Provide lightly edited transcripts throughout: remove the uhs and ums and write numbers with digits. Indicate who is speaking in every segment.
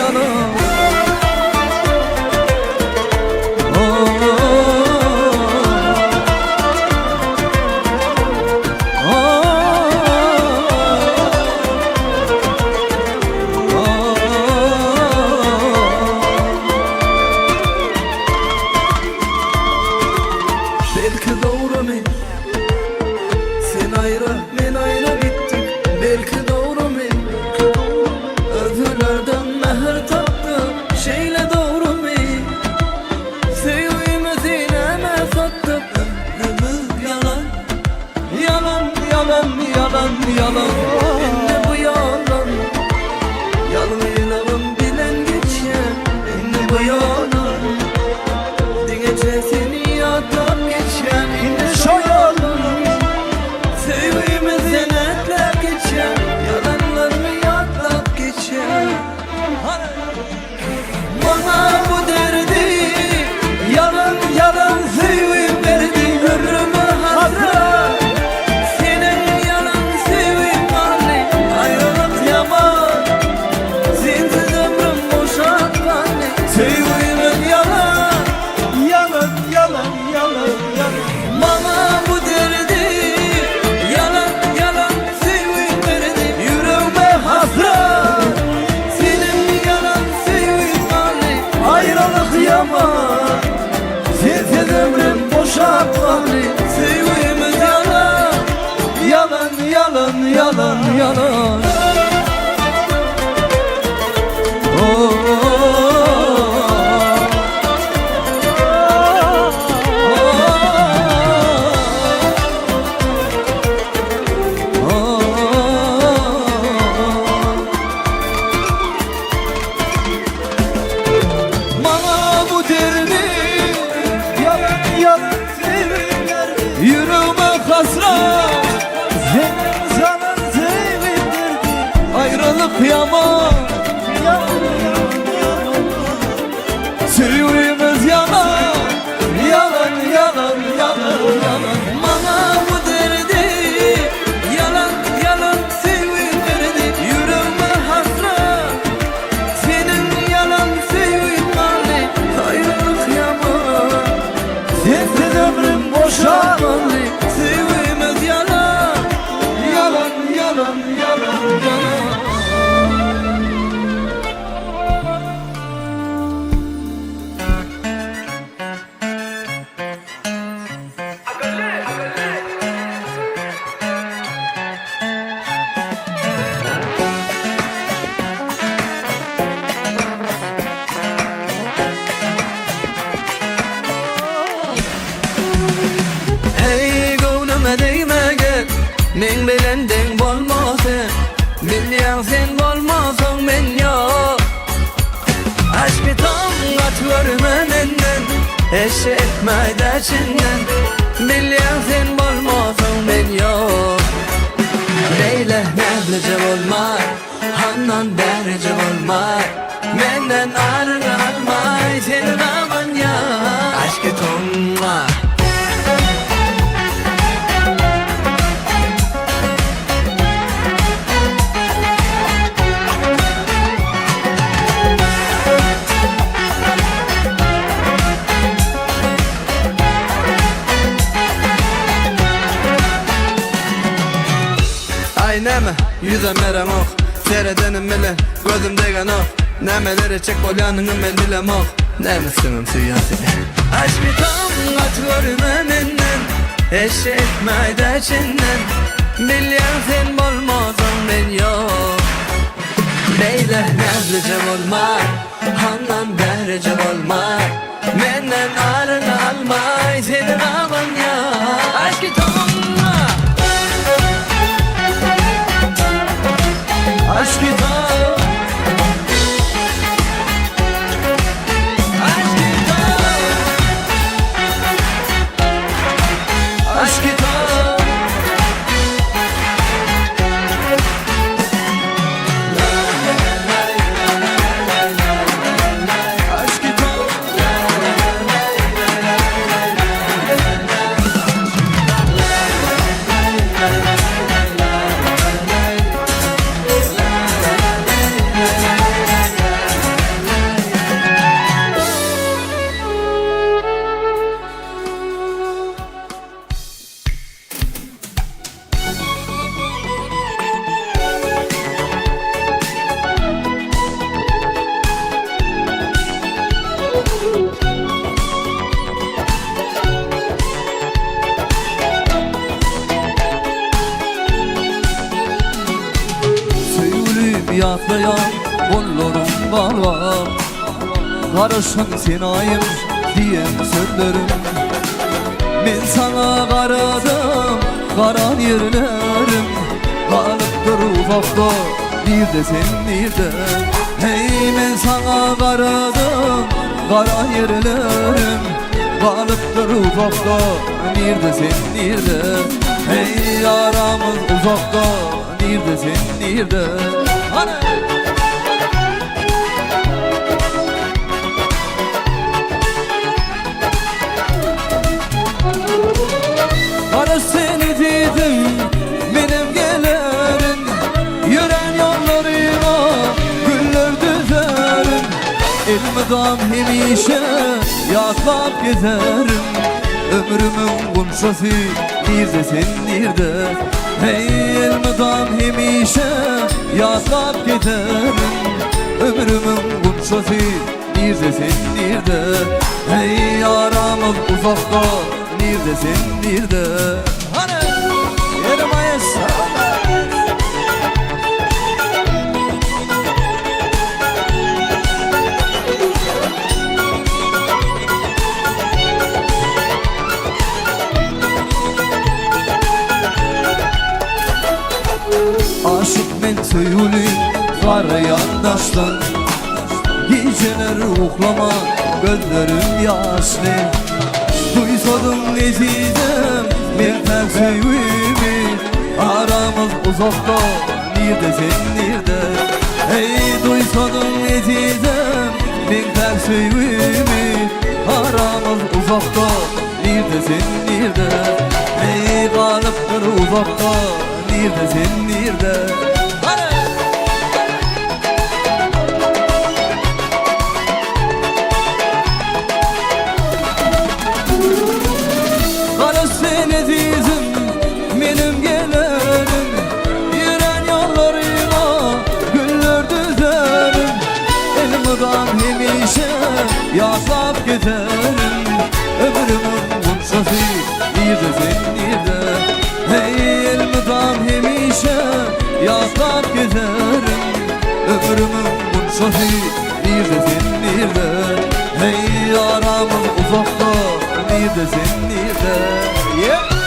Speaker 1: yalan.
Speaker 2: Belki doğru mu? Sen ayrı, men ayrı gittik. Belki doğru mu? Öbürlerden mehir taptım. Şeyle doğru mu? Sevgimizi neme sattık. Ömrümüz yalan. Yalan, yalan, yalan, yalan. Enne bu yalan. Yalnızlığım bilen geçer. Enne bu yalan. Gece seni yatıp geçen enne şu yalan. Sevgimiz denetlep geçen yalanlarını yatlap geçen. Bana bu derdi yalan yalan sevgim verdi ömrüme hasret. Senin yalan sevgim vardı ayrılık yaman. Sensiz ömrüm boşa kaldı sevgimin yalan. Yalan yalan yalan yalan. Bana bu derdi yalan yalan sevgim verdi yüreğime hasret. Senin yalan sevgim vardı ayrılık yaman. Sensiz ömrüm boşa kaldı sevgimiz yalan. Yalan yalan yalan yalan. Bana bu derdi yalan yalan sevgiler yüreğime hasret. Senin zaman sevgilerdi ayrılık yaman. Sevgimiz yalan. Yalan yalan yalan yalan. Bana bu derdi yalan yalan sevgim verdi yüreğime hasret. Senin yalan sevgin vardı ayrılık yaman. Sensiz ömrüm boşa kaldı sevgimiz yalan. Yalan yalan yalan yalan. Hey gönlüme değme gel. Men bilen deng bolmasın. Bilyan sen bolmasın men yok. Aşkı tam atvarıma menden. Eşe etme derçinden. Bilyan sen bolmasın men yok. Leyle neblice olmay. Handan derece olmay. Menden arını almay. Senin aman ya. Aşkı tonma. Ay neme yüzem merem ok. Seyredenim bile gözüm degen ok. Nemeleri çek bolyanını ben bilem ok. Nemesimim siyasi. Aşkı tam atvarıma menden. Eşe etme derçinden. Bilyan sen bolmasın ben yok. Leyle nezlice olmay. Handan derece olmay. Menden arını almay. Senin aman ya. Aşkı tam aşkı tam aşkı tam aşkı tam aşkı tam
Speaker 1: yatlayan kollarım bağlar. Karışın sen ayım diyen sözlerim. Ben sana karadım, karan yerlerim. Kalıptır uzakta, bir de sen nerede? Hey ben sana karadım, karan yerlerim. Kalıptır uzakta, nerede sen nerede? Hey aramız uzakta, nerede sen nerede? Hani? Karış seni dedim, benim gelirim. Yürən yollarıma güller düzerim. Elmidam hemişe yaklap gezerim. Ömrümün kunşası nerede sen nerede? Hey elmidam hemişe yaklap gezerim. Ömrümün kunşası nerede sen nerede? Hey aramız uzakta, nerede sen nerede? Hani yerim ayısa. Aşık men söyleyim kara yandaştan. Geceler uhlama gözlerim yaşlı. Duysadım nezidem bir tek sevimi. Aramız uzakta, nerede sen nerede? Hey duysadım nezidem bir tek sevimi. Aramız uzakta, nerede sen nerede? Hey kalıptır uzakta, nerede sen nerede? Karış seni dizim, benim gelirim. Yürən yollarıma güller düzerim. Elmidam hemişe yaslap gezerim. Ömrümün kunşası nerede sen nerede? Hey elmidam hemişe yaslap gezerim. Ömrümün kunşası nerede sen nerede? Hey aramız uzakta, nerede sen nerede? Yeah.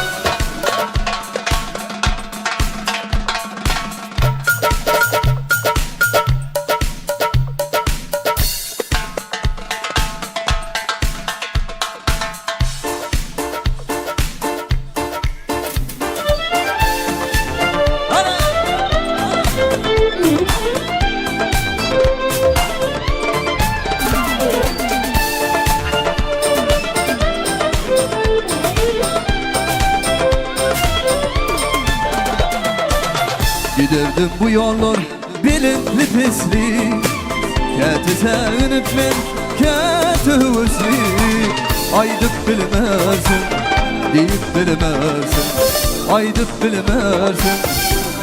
Speaker 1: Giderdim bu yollar bilinli pisli. Keti sevinip ben keti hüsni. Aydıp bilmezsin, deyip bilmezsin. Aydıp bilmezsin,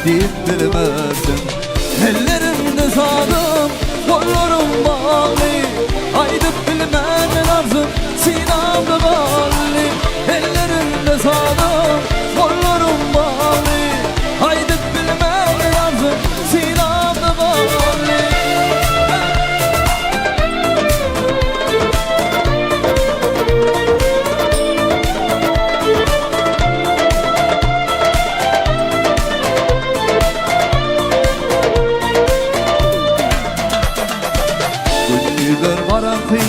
Speaker 1: deyip bilmezsin. Ellerimde sağdım, kollarım bağlı. Aydıp bilmezsin arzum, sinamda bağlı. Ellerimde sağdım, kollarım bağlı. Aydıp bilmezsin arzum, sinamda bağlı. Gönlüler barakı,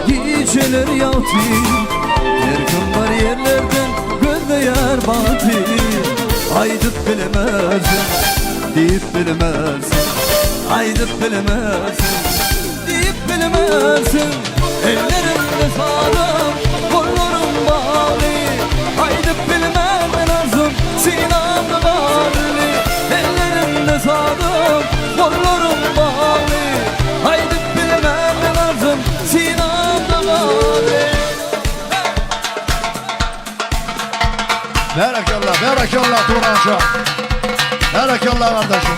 Speaker 1: geceler yaltı. Erkin var yerlerden gözde yer batı. Aydıp bilemezsin, deyip bilemezsin. Aydıp bilemezsin, deyip bilemezsin. Ellerimde sağlam, kollarım bağlı. Aydıp bilemezsin arzum, sinamda bağlı. Ellerimde sağlam, kollarım bağlı. Aydıp bilemezsin arzum, sinamda bağlı.
Speaker 3: Barakallah, barakallah Turan Şah. Barakallah kardeşim.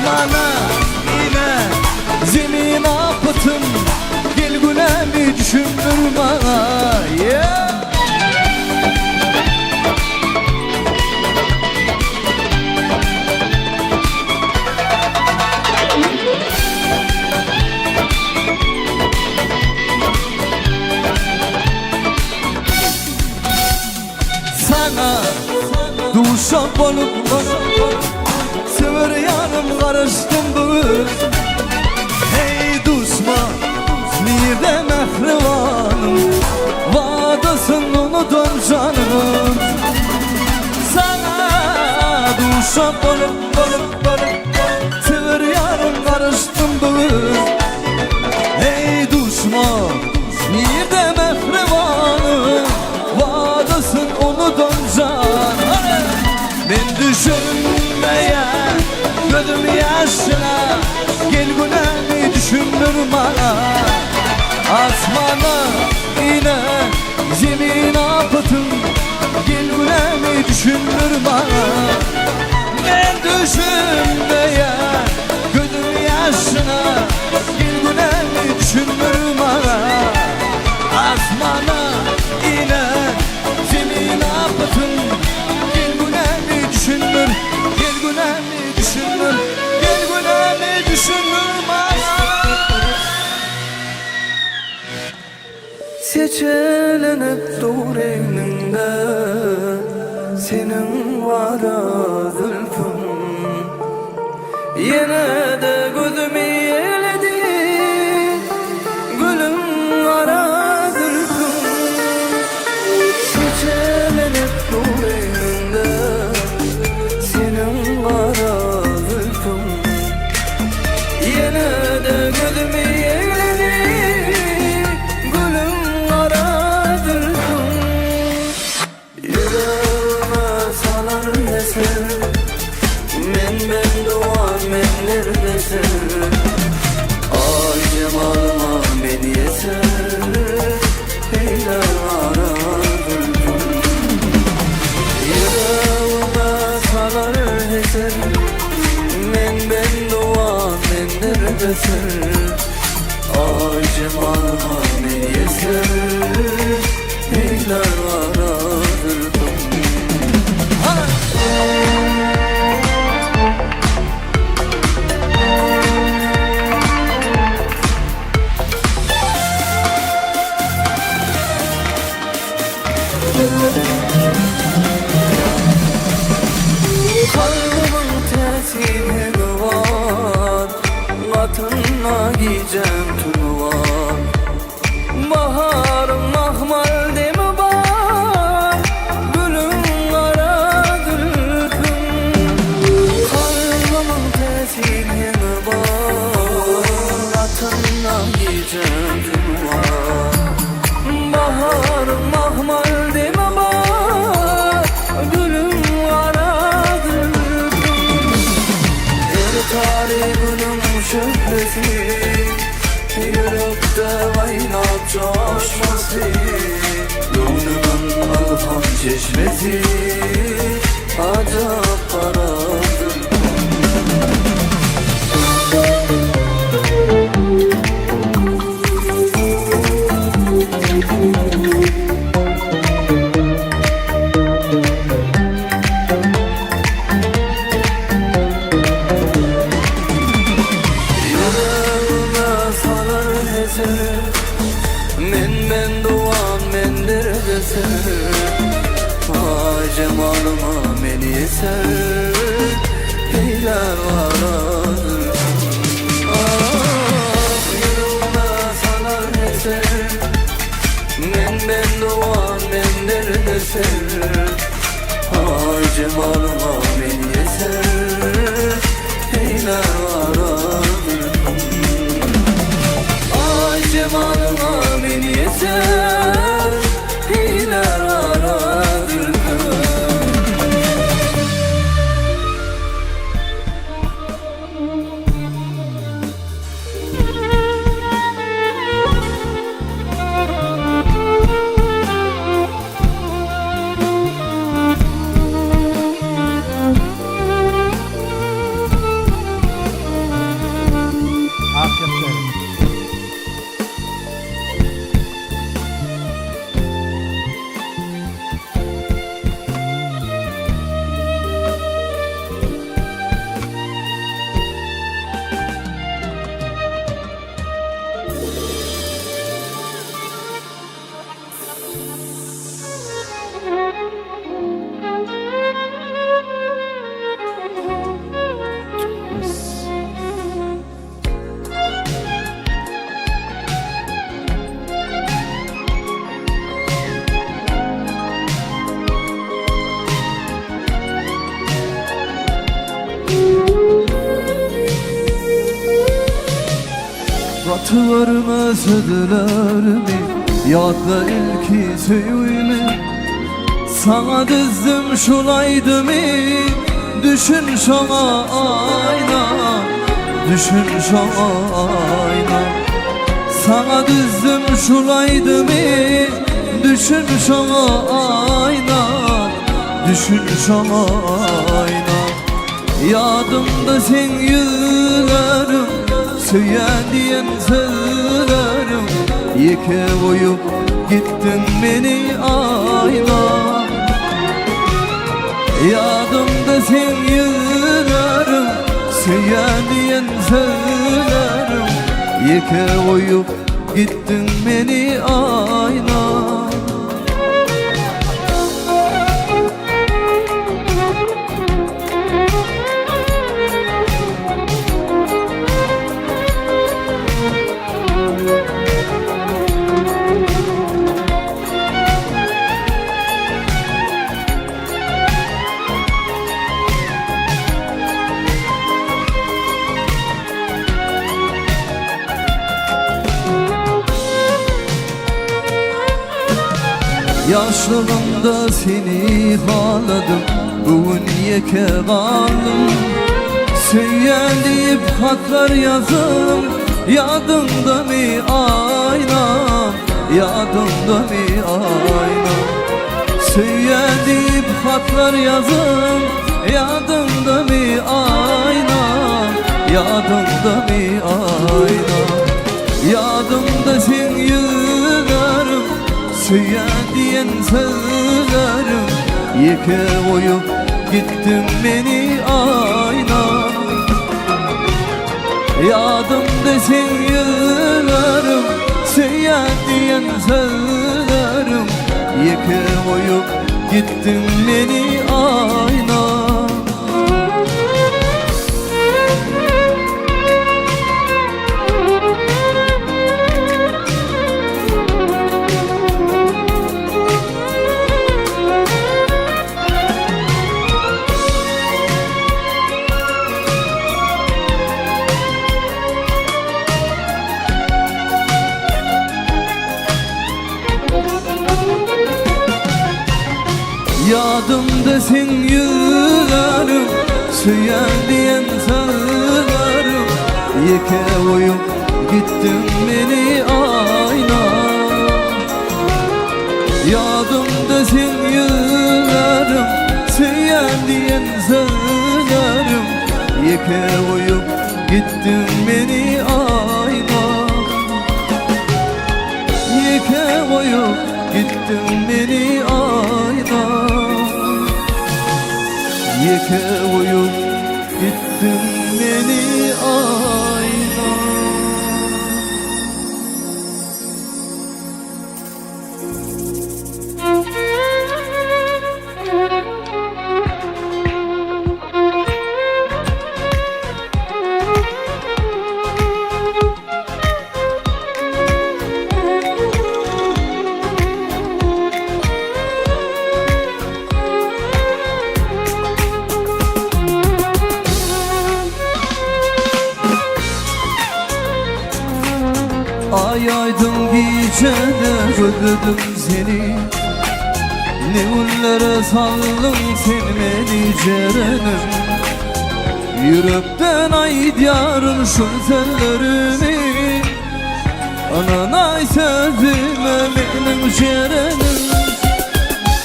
Speaker 1: Asmana ine zemin apıtım, gel gülemi düşündür bana. Yeah. Sana duşak olup sever yanım karıştım bugün. Hey düşman, nerede mehribanım, vadasın unutun canım. Sana duşak olup sever yanım karıştım bugün. Hey düşman, nerede mehribanım, vadasın unutun can. Ben düşünmeyen gözüm yaşına, gel günemi düşündür bana. Asmana ine zemin apıtım, gel günemi düşündür bana. Ben düşünmeyen gözüm yaşına, gel günemi düşündür bana. Asmana ine zemin apıtım, gel günemi düşündür, gel günemi düşündür, gel günemi düşündür bana.
Speaker 2: Seçelenip dur eyninde, senin vara zülfün. Yine de gözümü eyledi, gülüm vara zülfün. Seçelenip dur eyninde, senin vara zülfün. Yine de gözümü eyledi, gülüm vara zülfün. Yüreğime salar eser, ben doğan men neredesin? Ay cemalma beni yeser, eyler vara zülfün. Yüreğime salar eser, ben doğan men neredesin? Ay cemalma beni yeser, eyler vara zülfün. Kalbimın tesiri var, katına giyeceğim tüm var. Baharın mahmal demi var, gülüm kara gülküm. Kalbimın tesiri var, katına giyeceğim tüm var. Baharın mahmal demi var, gülüm kara gülküm. Tarihinin şöhreti, yürekte kaynap coşması, gönlümün alhan çeşmesi, acap karadır. Ben doğan men neredesin? Ay cemalıma beni yeser, eyler vara zülfün. Ah yüreğime salar eser, ben doğan men neredesin? Ay cemalıma beni yeser, eyler vara zülfün. Ay cemalına beni yeter, eyler vara zülfün.
Speaker 1: Tığırmasıdılar mi yadda ilki söyleme. Sana düzdüm şulaydı mı düşün şana ayna, düşün şana ayna. Sana düzdüm şulaydı mı düşün şana ayna, düşün şana ayna. Yadımda sen yıllarım söyleyen sözlerim, yeke koyup gittin beni ayna. Yadımda sen yıllarım söyleyen sözlerim, yeke koyup gittin beni ayna. Yaşlılığımda seni ağladım, bugün yeke kaldım. Söyleyip hatlar yazım, yadımda mı ayna, yadımda mı ayna. Söyleyip hatlar yazım, yadımda mı ayna, yadımda mı ayna. Yadımda sen yıllarım söyleyen sözlerim, yeke koyup gittin beni ayna. Yadımda sen yıllarım söyleyen sözlerim, yeke koyup gittin beni ayna. Yadımda sen yıllarım söyleyen sözlerim, yeke koyup gittin beni ayna. Yadımda sen yıllarım söyleyen sözlerim, yeke koyup gittin beni ayna. Yeke koyup gittin beni ayna, yeke koyup gittin beni ayna. Ay aydın gecede özledim seni, ne günlere saldın sen beni cerenim. Yürekten aydiyarım şu sellerimi, ananay sözüme benim cerenim.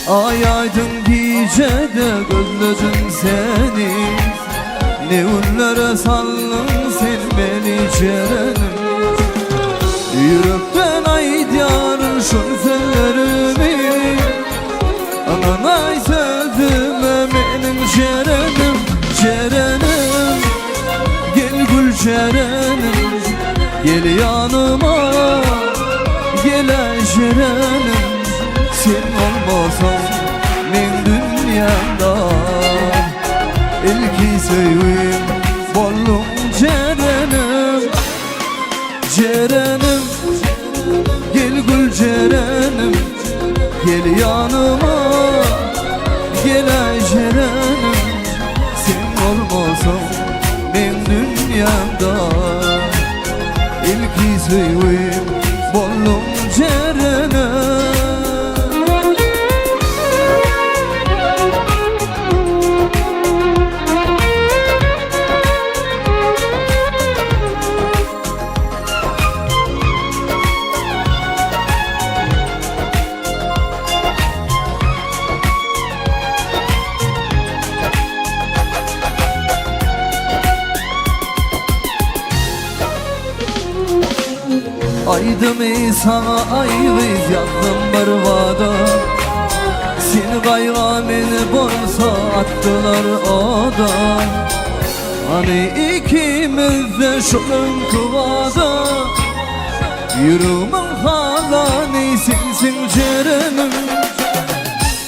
Speaker 1: Ay aydın gecede özledim seni, ne günlere saldın sen beni cerenim. Yürekten aydiyarın şu sellerimi, ananay sözüme benim cerenim. Cerenim, gel gül cerenim, gel yanıma, gel cerenim. Sen olmasan men dünyamda, ilki sevim bollum cerenim. Cerenim, gel gül cerenim, gel yanıma, gel cerenim. Sen olmasan ben dünyamda, ilki suyum bollum cerene. Aydım sana ayrıyız yandım barvada. Seni kayga beni bolsa attılar oda. Hani ikimiz de şunun kıvada. Yürümün hala neysinsin cerenim.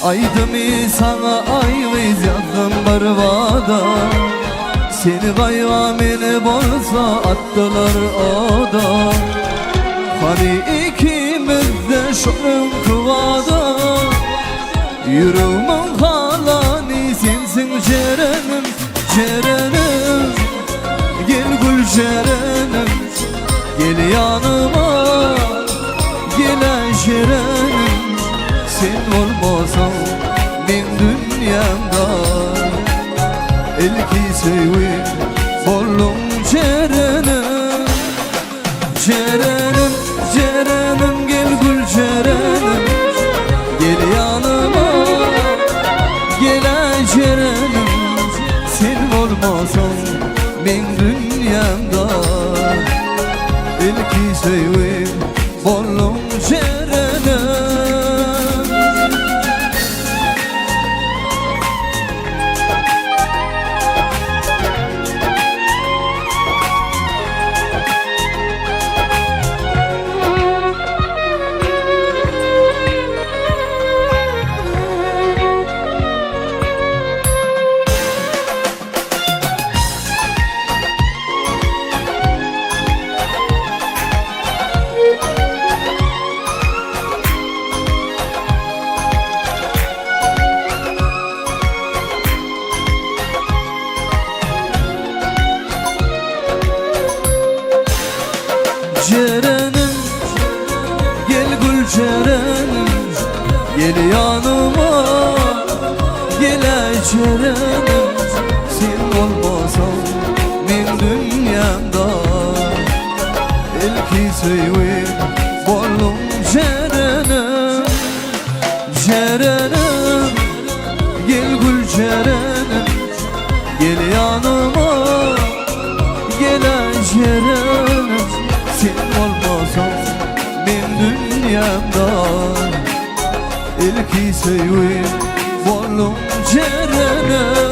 Speaker 1: Aydım sana ayrıyız yandım barvada. Seni kayga beni bolsa attılar oda. Hani ikimiz de şunun kıvada. Yürümün halani sensin cerenim, cerenim. Gel gül cerenim, gel yanıma. Gel cerenim, sen olmasan ben dünyamda. Elki sevim, bollum cerenim, cerenim. Cerenim gel gül cerenim, gel yanıma. Gel cerenim, sen olmasan ben dünyamda. İlki sevim bollum cerenim. Cerenim, gel gül cerenim, gel yanıma. Gel cerenim, sen olmasan ben dünyamda. Elki sevim bollum cerenim, cerenim. Gel gül cerenim, gel yanıma. Gel cerenim, sen olmasan ben dünyamda. İlki sevim bollum cerenim.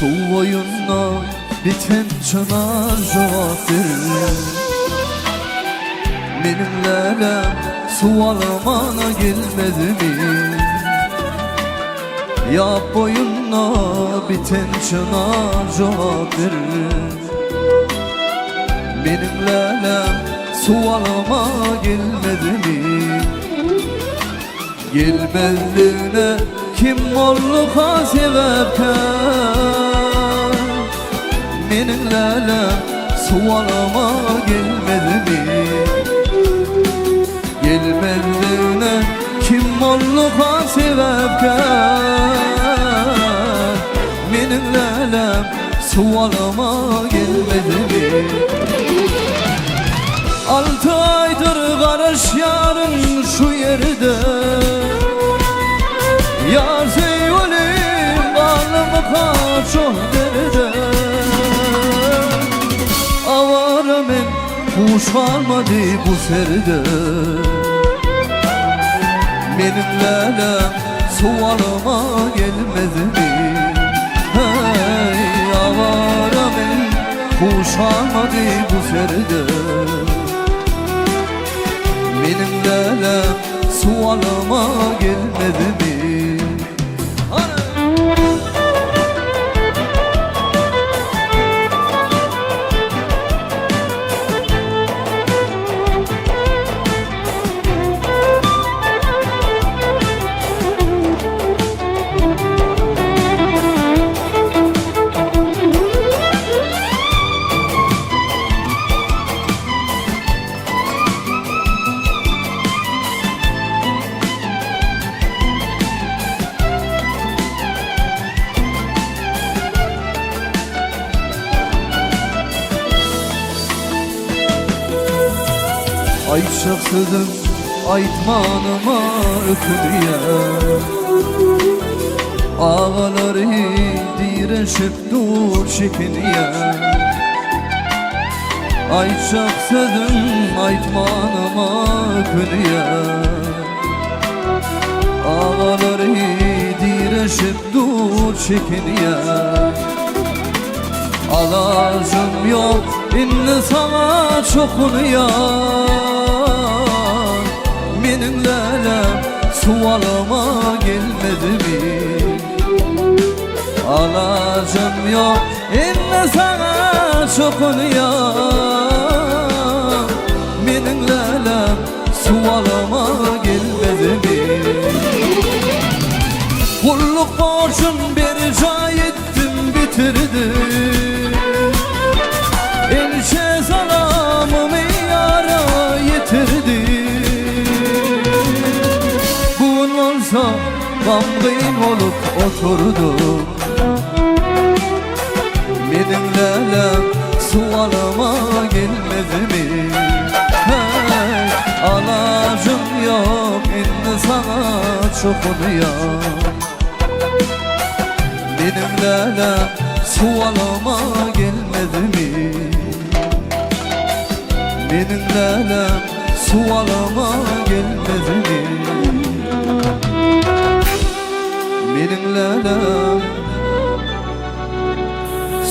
Speaker 1: Su oyunla biten çınar cevap verir. Benim lelem su alamana gelmedi mi? Yap oyunla biten çınar cevap verir. Benim lelem su alama gelmedi mi? Gelmezliğine kim olluğa sebepten? Benim lelem su alama gelmedi mi? Gelmezliğine kim olluğa sebepten? Benim lelem su alama gelmedi mi? 6 aydır karış yarın şu yerde. Yar sevgilim bağlama kaç o derde. kuş kalmadı bu serde. Benim lelem sualıma gelmedi mi? Hey avara ben kuş kalmadı bu serde. Benim lelem sualıma gelmedi mi? Aytşak sözüm aytmanıma öküdüye. Ağaları direşip dur çekiniye. Aytşak sözüm aytmanıma öküdüye. Ağaları direşip dur çekiniye. Alacım yok inni sana çokunuya. Benim lelem sualıma gelmedi mi? Alacım yok inni sana çokunuya. Benim lelem sualıma gelmedi mi? Kulluk borcum bir cay ettim bitirdim. Elçe salamımı yara yitirdim. Bugün olsa gamgın olup oturdum. Benim lelem sualıma gelmedi mi? Hey, alacım yok inni sana çokunuyor. Benim lelem sualıma gelmedi mi? Benim lelem sualıma gelmedi mi? Benim lelem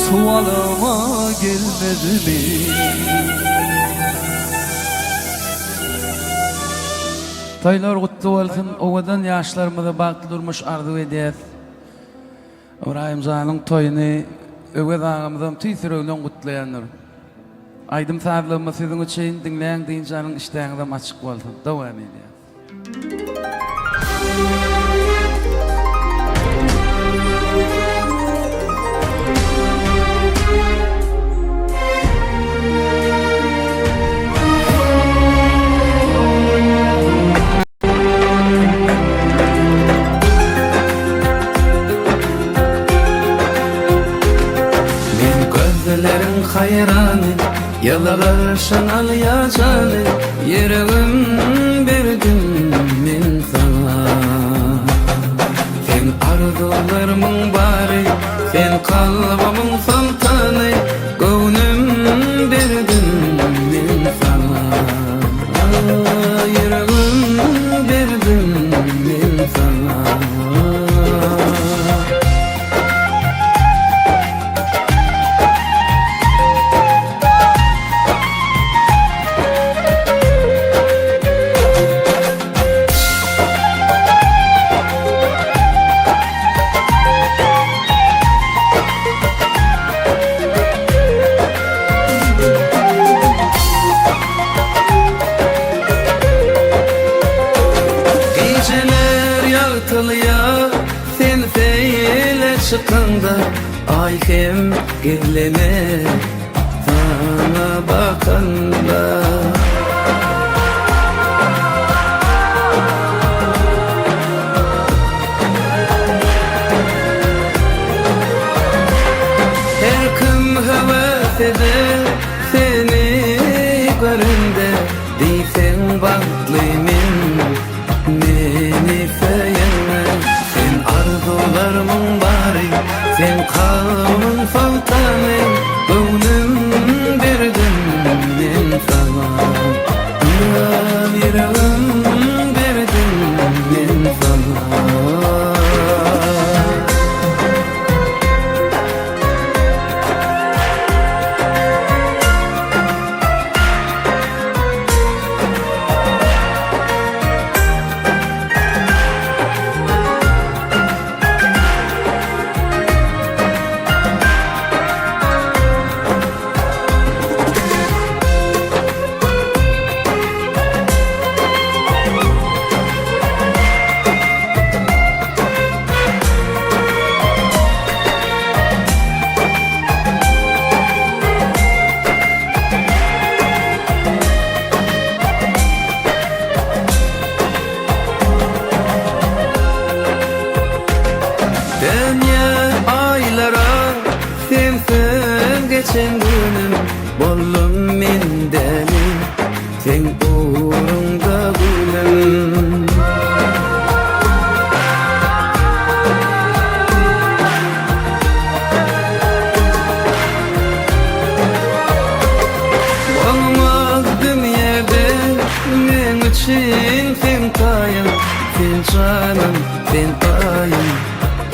Speaker 1: sualıma gelmedi mi?
Speaker 4: Toylar kutlu olsun. Ovadan yaşlarımızda baklı durmuş arzu ediyet. İbrahim Zan'ın toyunu öve dağımızdan tüysürüğünden kutlayanlar. Aydım sağlığımı sizin için dinleyen deyincanın işlerinde açık olsun. Devam ediyet.
Speaker 5: Gözlerin hayranı, yalalarsan al ya canı. Yüreğim verdim ben sana. Sen arzularımın bari, sen kalbimın sultanı. Gönlüm verdim ben sana. Yüreğim verdim ben sana. Sen feyle çıkanda ay hem gellene sana bakanda. Her kim heves eder seni göründe. Deysen baklıyım meni feyenme. Sen arzularımın bari, sen kalbimın sultanı. Gönlüm verdim ben geçen günüm bollum men deli sen uğrunda gülüm olmaz dünyada men için sen tayım sen canım sen ayım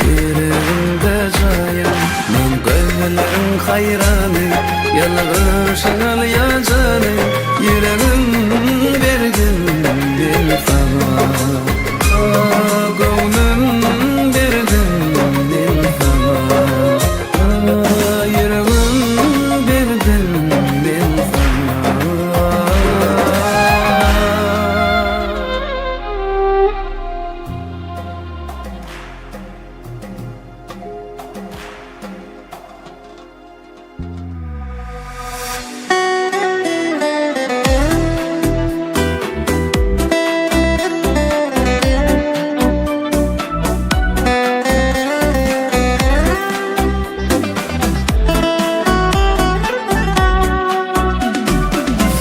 Speaker 5: yüreğimde cayım men gönlüm hayranı yalğışın al ya canım yüreğim verdim ben sana gönlüm verdim ben sana yüreğim verdim ben sana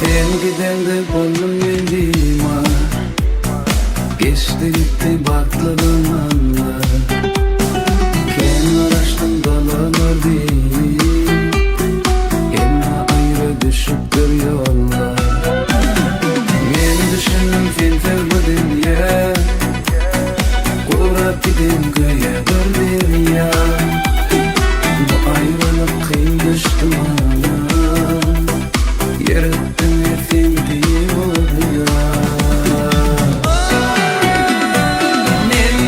Speaker 5: sen gidende bollum yendim geçti gitti baklı zamanlar kenar açtım dalalar değil emma ayrı düşüptür yollar men düşünüm sen sevmedin ya kurat gidin köye bir ya bu ayrılık kıyım düştü bana yarattın sevdiğim oluyor men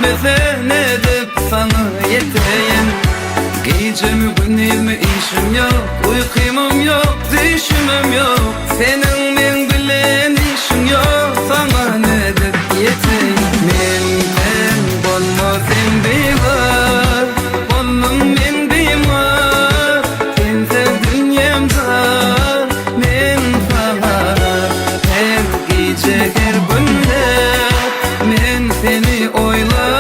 Speaker 2: Mesen edip sana yeteyim. Gecemi gündüzümü işim yok, uykumum yok, düşümüm yok. Senin men bilen işin yok, sana ne edip yeteyim. Men bolmasın bimar, bolmam men bimar. Sen dünyamda men sana her gece her günde men seni oylar.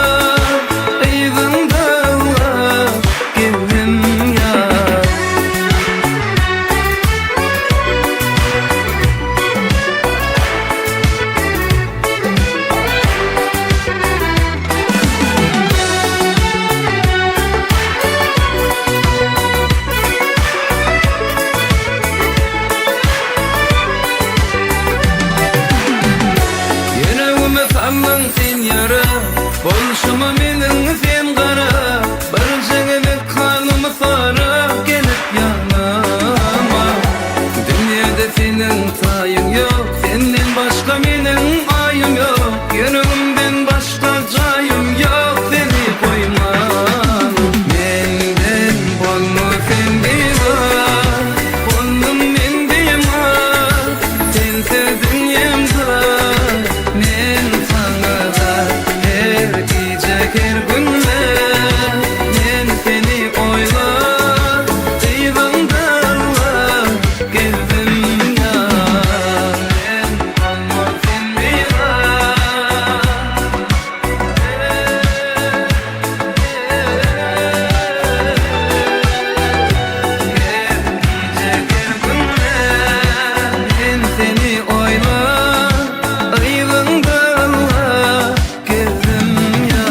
Speaker 2: Aman sen yara, bolşuma menin sen kara. Barışıngılık kanımı sara, gelip yanıma. Dünyada senin tayın yok, senden başka menin ayım yok. Yönümden başka cayım yok, seni koymam. Menden bolma sen bimar, bolmam men bimar. Sense dünyamda men her gece her günde men seni oylar. Eyvallah geldim ya. Men olmaz sen bimar. Her gece her günde men seni oylar. Eyvallah geldim ya.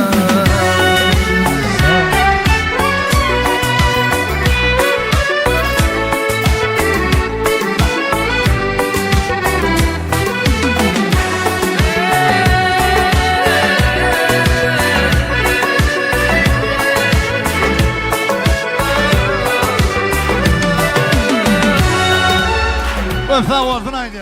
Speaker 3: Vefa olsun haydi.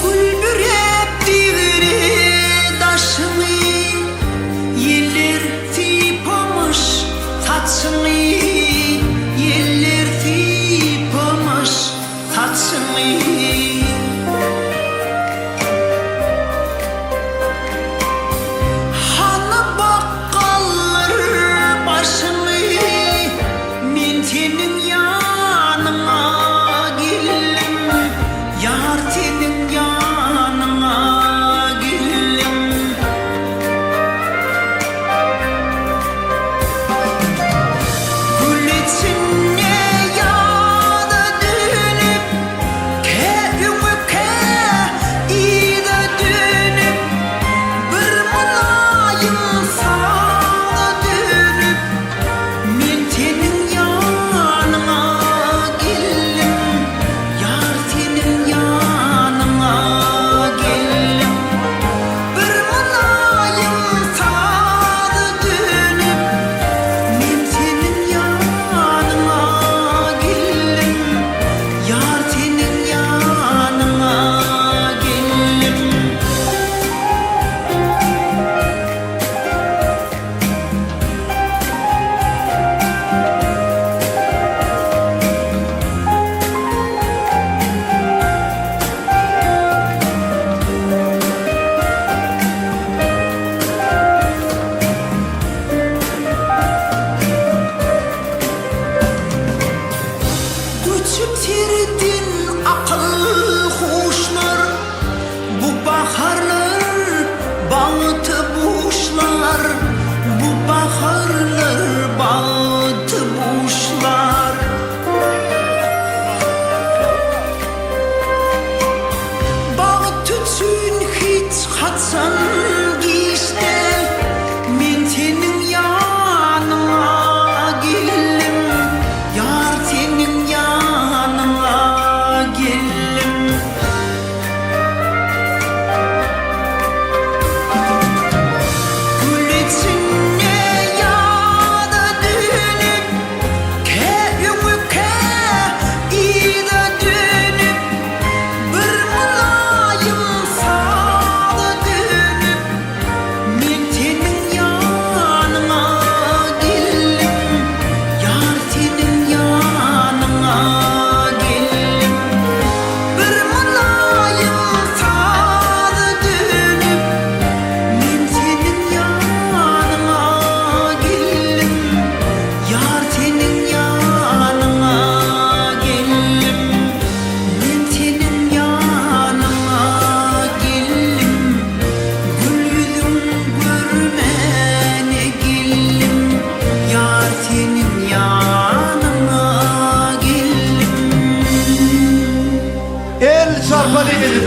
Speaker 6: Gülbürep divri daşını yeller tipamış tatsını yeller tipamış tatsını Hanı bakkallar başını men senin yanına geldim yar senin yanına geldim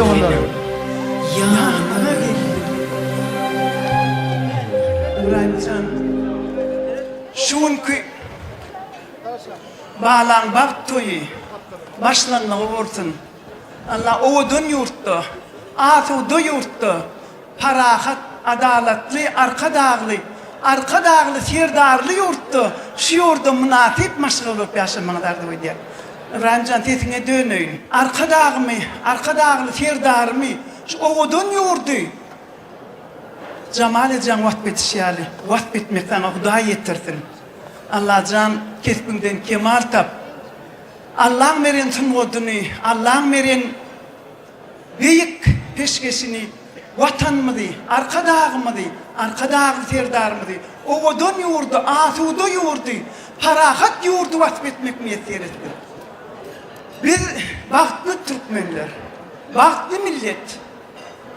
Speaker 3: Kocamanlar.
Speaker 6: Yanına geldim. İbrahimcan, şunkü bağlan bak toyu, başlanma olsun. Allah oğudun yurttu, atudu yurttu, parahat, adaletli, arka dağlı, serdarlı yurttu. Şu yurdu münafip maşgul olup yaşamanlardı bu diye. İbrahimcan tetine dönüyün. Arka dağlı, serdarlı, şu oğudun yurdu. Cemal can vat bitişyali, vat bitmekten Huda yetirsin. Allah can kesbinden kemal tap. Allah merin tüm odunu, Allah merin büyük peşkesini vatanmıdı, arka dağ serdarmıdı. O odun yurdu, asudu yurdu, parahat yurdu vat bitmek miyetlerittir. Biz baktlı Türkmenler, baktlı millet,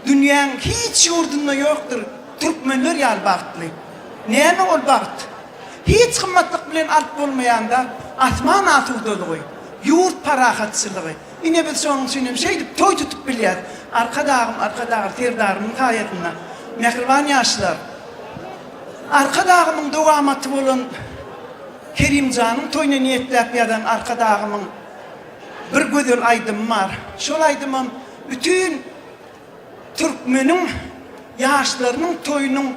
Speaker 6: dünyanın hiç yurdunda yoktur. Türkmenler yal baktlı. Neyme ol bakt? Hiç kımmatlık bilen alt olmayanda asman atuduluğu, yurt parahatsızlığı. Yine biz sonun sünüm şeydip toy tutup bilyat. Arka dağım, serdarımın kayetine. Mehriban yaşlar. Arka dağımın doğamatı olan Kerimcan'ın toyuna niyetlep yadan arka dağımın bir güzel aydım var. Şol aydımım bütün Türkmenin yaşlarının toyunun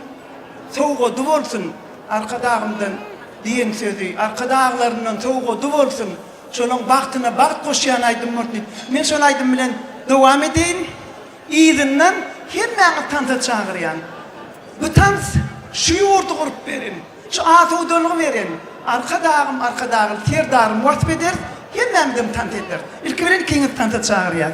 Speaker 6: soğuğu olsun. Arka dağımdan diyen sözü, arka dağlarından soğuğu olsun. Şolun baktına bakt koşuyan aydım murtni. Men şol aydım bilen devam edeyim. İyidinden hemen tanta çağıryan. Bu tant şu yurdu kurup verin. Şu atudunu verin. Arka dağım, serdarım vat beder. Hemen dem tant eder. İlk bilen ikiniz tanta çağıryan.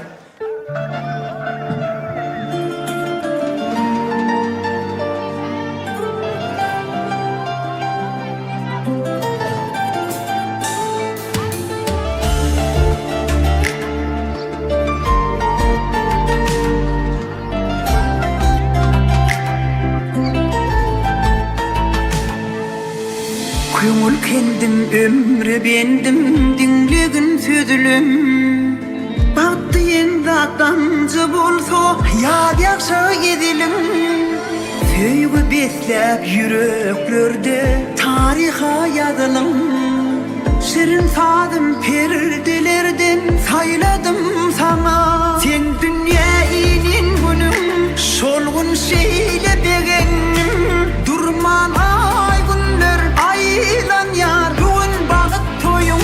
Speaker 6: Köngül kendim, ömrü bendim, dinlegin sözülüm. Baktı en dağdancı bolsa, yad yakşa gidilim. Söygü beslep yüreklerde, tariha yazılım. Şirin sadım perdelerden, sayladım sana. Sen dünya inin günüm, şolgun şeyle beğendim. Durman ay günler, aylan yar, bugün bağıt toyum.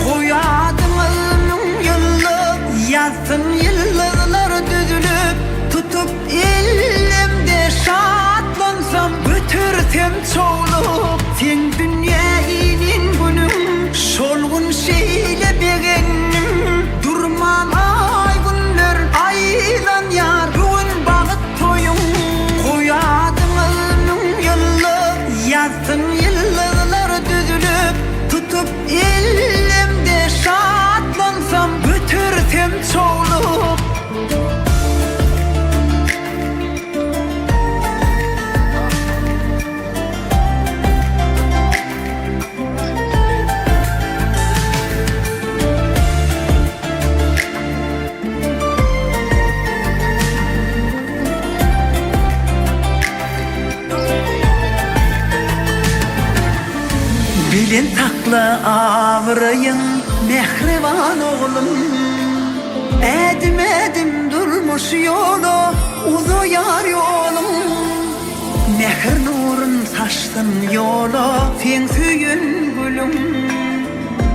Speaker 6: Koyadım ömrüm yıllık, yazsın yıllar düzülüp. Tutup elimde şatlansam, götürsem çoğulup. Sen dünya inin günüm, şolgun şeyle beğendim. Durman ay günler, aylan yar, bugün bağıt toyum. Koyadım ömrüm yıllık, yazsın yıllar düzülüp. Tutup elimde şatlansam, götürsem çoğulup. Bilin takla ağrıyın mehriban oğlum. Edim durmuş yolu, uzayar yolum. Mehr nurun saçtın yolu, sen süyün gülüm.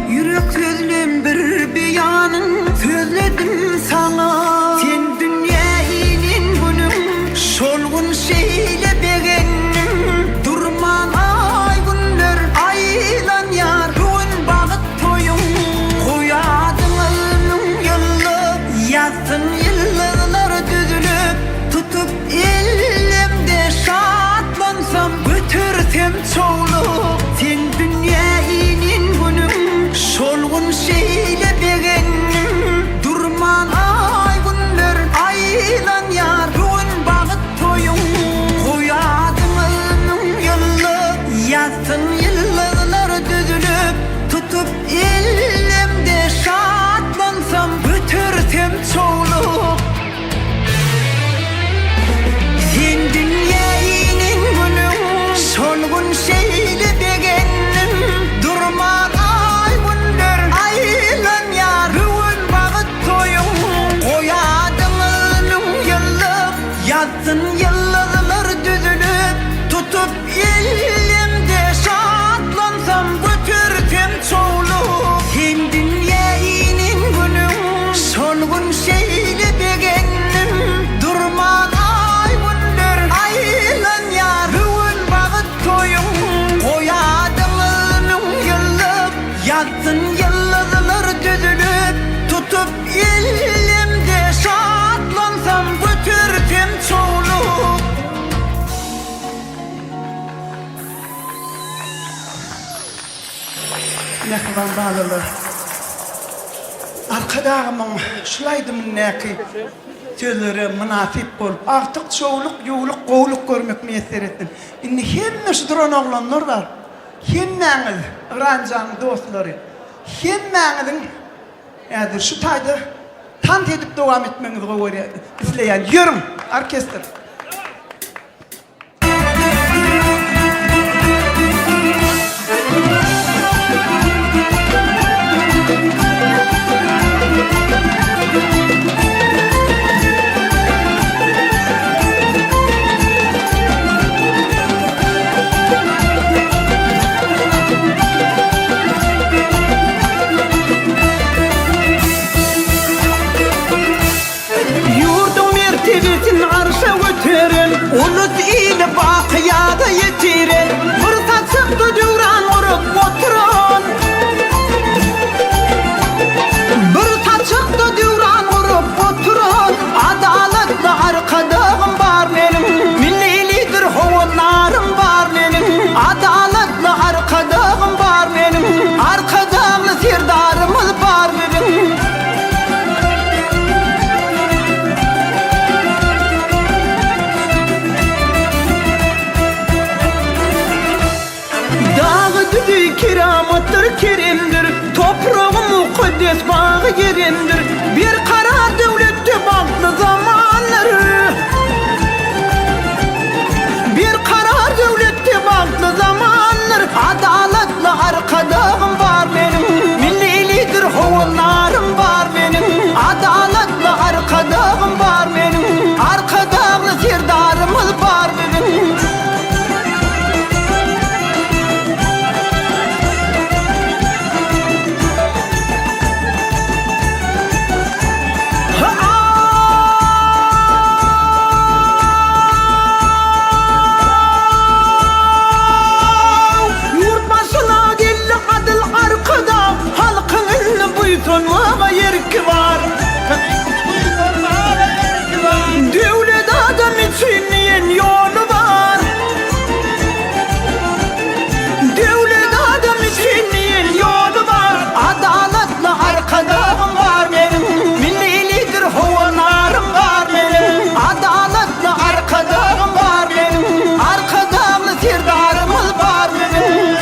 Speaker 6: Yürek sözlüm bir beyanın, sözledim sana. Sen dünya inin günüm, şolgun şeyle beğendim. Durman ay günler, aylan yar, bugün bağıt toyum. Koyadım ömrüm yıllık, yazsın yıllar düzülüp. Tutup elimde şatlansam, götürsem çoğulup. Sen dünya inin günüm, şolgun şeyle beğendim. Durman ay günler, Mehriban balalar. Arkadağımın şulaydım neki sözleri münasip bolup artık çoğuluk, yoğuluk, qoğuluk görmek meser ettin. Inni hemme şu duran oğlanlar var. Hemmeniz, Irancan dostları. Hemmenizin eğer şu tayda tant edip devam etmeniz goýary. İzleyen yürüm orkestr.
Speaker 7: Unut ile bakıyada yetiren Fırsat çıktı duran vurup oturan Fırsat çıktı duran vurup oturan Adaletli arkadağım var benim Millilidir hovunlarım var benim Adaletli arkadağım var benim Arkadağlı sirdarımız var benim Kiramettir kerimdir Toprağım mukaddes bağı yerindir Bir karar devlette baklı zamanları Bir karar devlette baklı zamanlar Adaletli arkadağım var benim Millilidir hovunlarım var benim Adaletli arkadağım var benim Arkadağlı sirdarımız var benim Sonmağa yerki var Devlet adam için niyen yolu var Devlet adam için niyen yolu var Adaletli arkadağım var benim Millilidir hovunlarım var benim Adaletli arkadağım var benim Arkadağlı sirdarımız var benim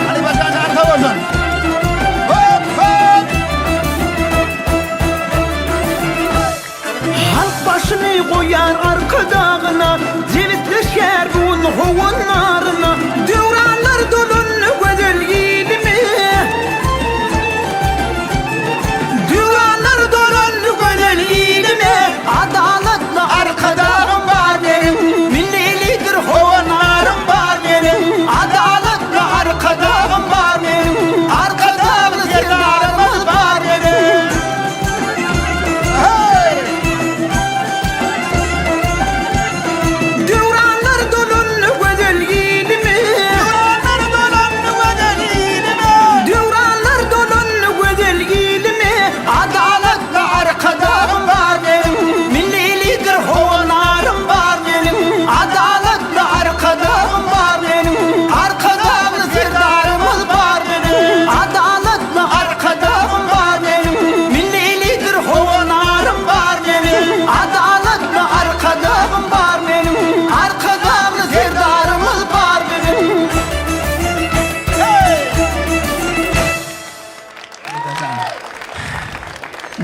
Speaker 3: Hadi bakalım arka olsun.
Speaker 7: Başını koyar arkadağına Cevitleşer bunun hovunlarına Devranlar dolunlu güzel yiğidimi Devranlar dolunlu güzel yiğidimi Adaletli arkadağım var benim Millilidir hovunlarım var benim Adaletli arkadağım var benim Arkadağlı sirdarımız var benim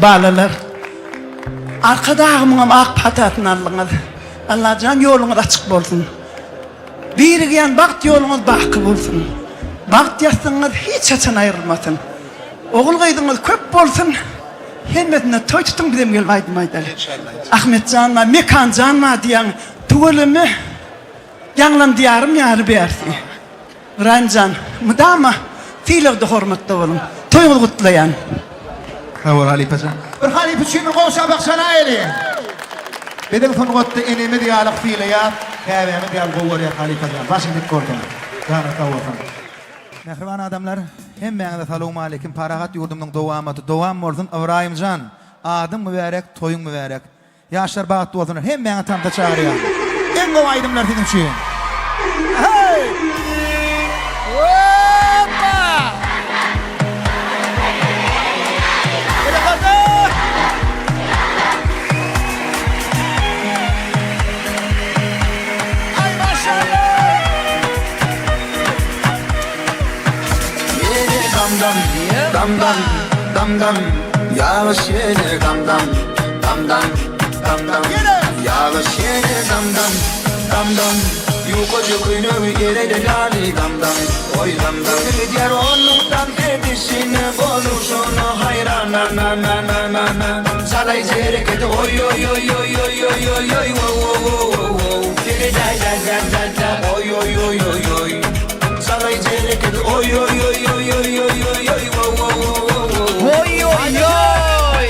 Speaker 6: Balalar arkadağımın ak patatını alınız Allah can yolunuz açık bolsun Birigen bakt yolunuz bakı bolsun Bakt yastığınız hiç açan ayrılmasın Oğul kıydınız köp bolsun Hemmetine toy tutun bizim gelvaydım aydalı Ahmet Canma, Mekan Canma diyen tuğulümü Yanlan diyarım yarı bersi Rancan, mıdama Filevde hormatda olun Toyunu kutlayan
Speaker 3: Havur Halipe'can. Bir Halipe için bir kovsa baksana eli. Bedel son gotta enemi diyalak fiile ya. Kâvemi diyal kovur ya Halipe'can. Başını dik korkun. Canı kavurkan. Mehriban adamlar, hem bana salamu aleyküm. Parahat yurdumdan dovamatı. Dovam olsun Ibrahimcan. Adım mübarek, toyun mübarek. Yaşlar bağıtlı olsunlar. Hem bana tam da çağırıyor. En kov aydımlar senin için. Hey!
Speaker 5: Damdam, damdam, damdam, yağış yine damdam, damdam, damdam, yağış yine damdam, damdam. Yukoca kuyunu yere lali damdam, oy damdam. Diğer onluktan kedisine boluşunu hayran na na na na na na. Salay zerek et oy oy oy oy oy oy oy oy wo wo wo wo. Dere da da da da da oy oy oy oy oy. Salay zerek et oy oy oy oy oy oy oy oy wo wo wo wo.
Speaker 8: Oy oy oy.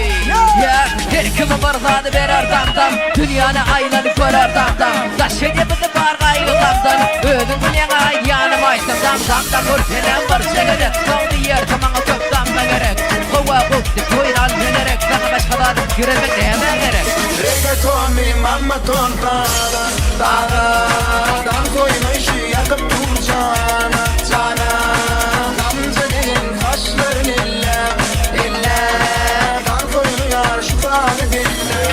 Speaker 8: Ya her kime bardadı verer damdam. Dünyana aylanıp görer damdam. Taş edemedi var gayrı damdam. Ödün dünyana yanım açtım damdam. Da kurtelen var çekede. Sonlu yer tamamı çok damda gerek. Kova kukti koyran dönerek. Sana başkadan giremek hemen gerek.
Speaker 5: Reggaeton benim amma ton para. Dağdan koyun işi yakıp duracağına. Sana gamzenin kaşların illa illa. Dan koyunu yar şu fani dille.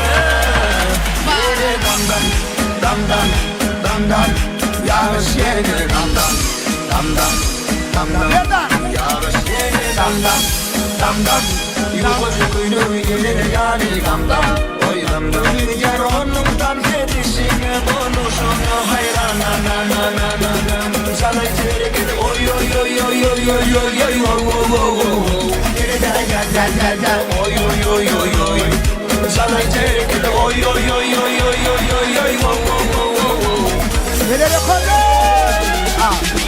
Speaker 5: Yere damdam damdam damdam. Yağış yere damdam damdam damdam. Yağış yere damdam damdam. Yukoca kuyunu yere yani damdam. Oy damdam. Diğer onluktan kedisine bonuşunu hayran na na na na na na. Sana içeri gidi oy oy oy oy oy oy oy oy wo wo wo wo. Dere da da da da da oy oy oy oy oy. Sana içeri gidi oy oy oy oy oy oy oy oy wo wo wo wo.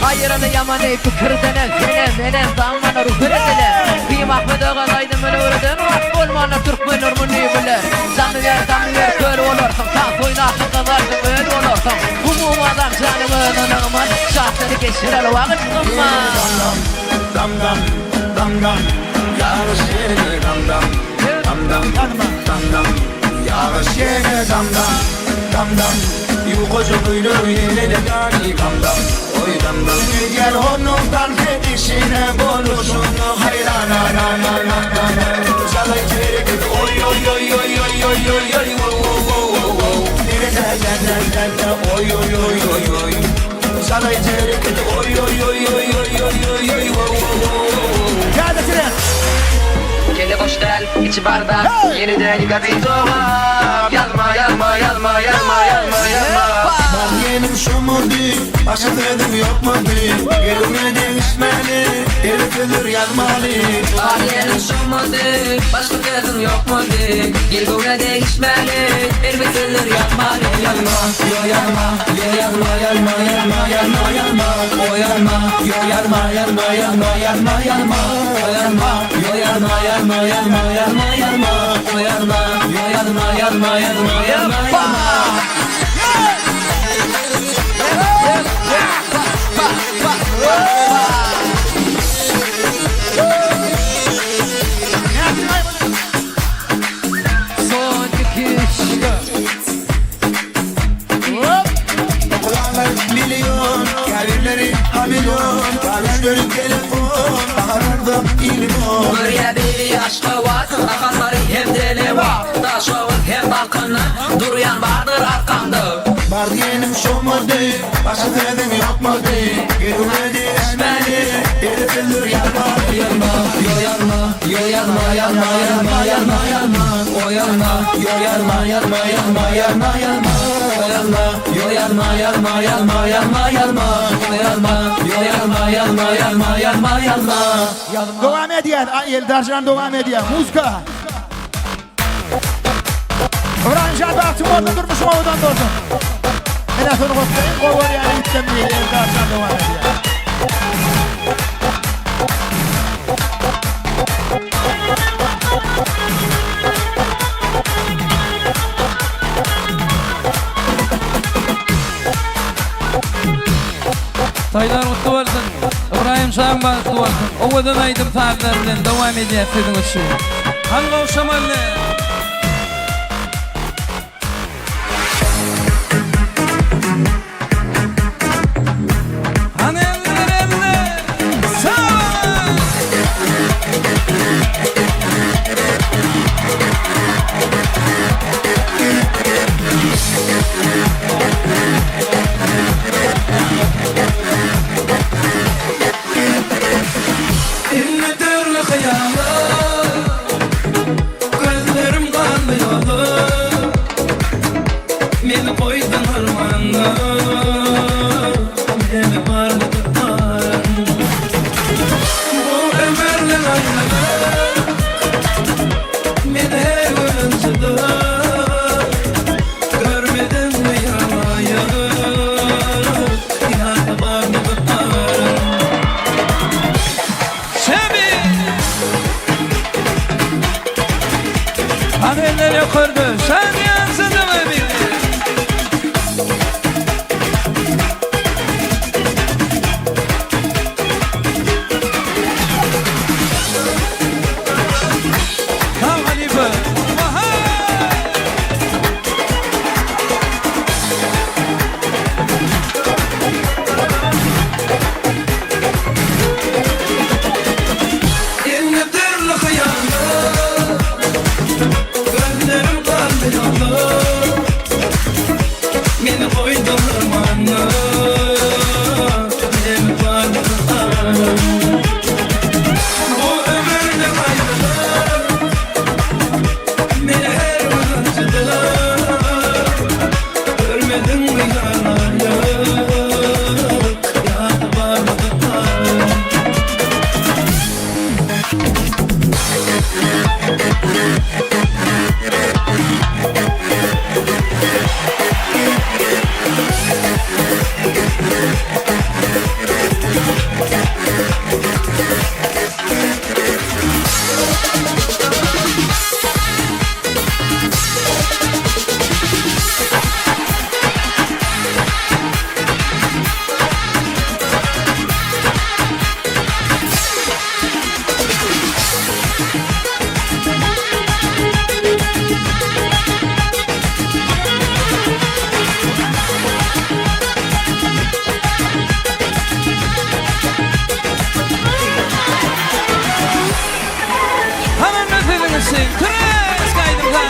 Speaker 8: Hayırını yaman ey fikirdenem. Benem dammanı ruhur ediler. Kıymakmı dağalaydım öyle öğreden. Olmanı Türkmen urmunu bilir. Damı ver kör olursun. Ta soynaşın kıvarsın öyle olursun. Umum adam canımı önüman. Şahtını geçirer vakit kılma.
Speaker 5: Damdam damdam yağış yine damdam damdam damdam yağış yine damdam damdam yukoca kuyunu yine de gani damdam oy damdam diğer onundan kedisine boluşunu hayran na na na na na na. Çalay içeri gidi oy oy oy oy oy oy oy oy wo wo wo wo. Dere da da da da da oy oy oy oy oy. Çalay içeri gidi oy oy oy oy oy oy oy oy wo wo wo.
Speaker 8: Kele boş del, içi bardak. Yeniden gazete doğar. Yazma yazma yazma yazma yazma yazma.
Speaker 5: Yenim şu mu değil, başka dedim yok mu değil. Gelime değişmeli, eritilür yazmalı.
Speaker 8: Yenim şu mu değil, başka dedim yok mu değil. Gelime değişmeli, eritilür yazmalı.
Speaker 5: Yazma, yo yazma, yo yazma, yazma, yazma, yazma, yazma. O yazma, yo yazma, yazma, yazma, yazma, yazma. O yazma, yo yazma, yazma, yazma, yazma, yazma. O yazma, yo yazma, yazma, yazma, yazma, yazma.
Speaker 8: Son iki
Speaker 5: Kulağlar milyon, kalpleri hamilyon. Kalpleri telefon, bağırdım ilimon.
Speaker 8: Buraya bir aşkı var, akanları hem deli var. Taşovun hem balkını, duruyan vardır arkamda.
Speaker 5: Var diyelim şu mu değil, başka dedim yok mu değil. Gelime değişmeli, eritilür yazma. Yazma, yo yazma, yo yazma, yazma, yazma, yazma, yazma. O yazma, yo yazma, yazma, yazma, yazma, yazma. O yazma, yo yazma, yazma, yazma, yazma, yazma. O yazma, yo yazma, yazma, yazma, yazma, yazma.
Speaker 3: Devam ediyor. Eldarcan devam ediyor. Muzka. Öğrenci baktım orada durmuş ovadan durdum. En sonra koptayım. Kovur yani gittim diye Eldarcan devam ediyor.
Speaker 1: Taylar mutlu olsun. İbrahim Şahin mutlu olsun. Ovadan aydım tarihlerden devam ediyor sizin için. Hangi o şamanlı? Hani eller sağ ol. Hemen ötedimizsin. Kırız kaydım lan.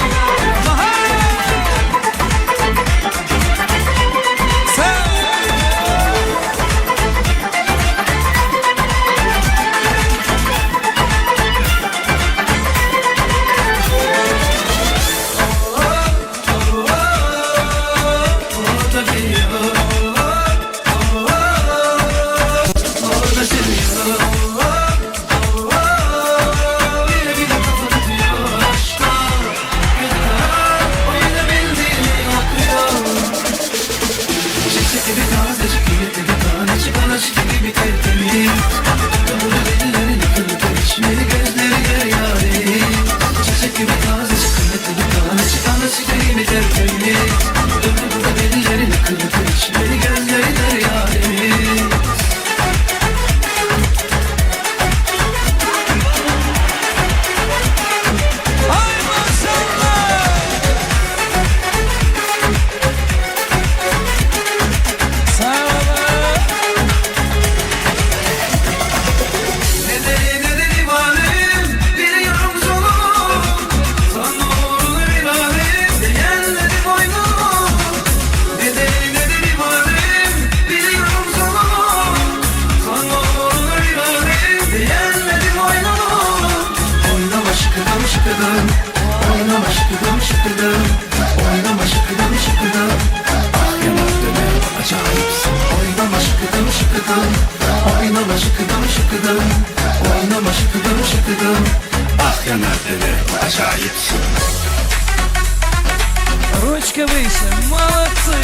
Speaker 1: Ручка выше, молодцы!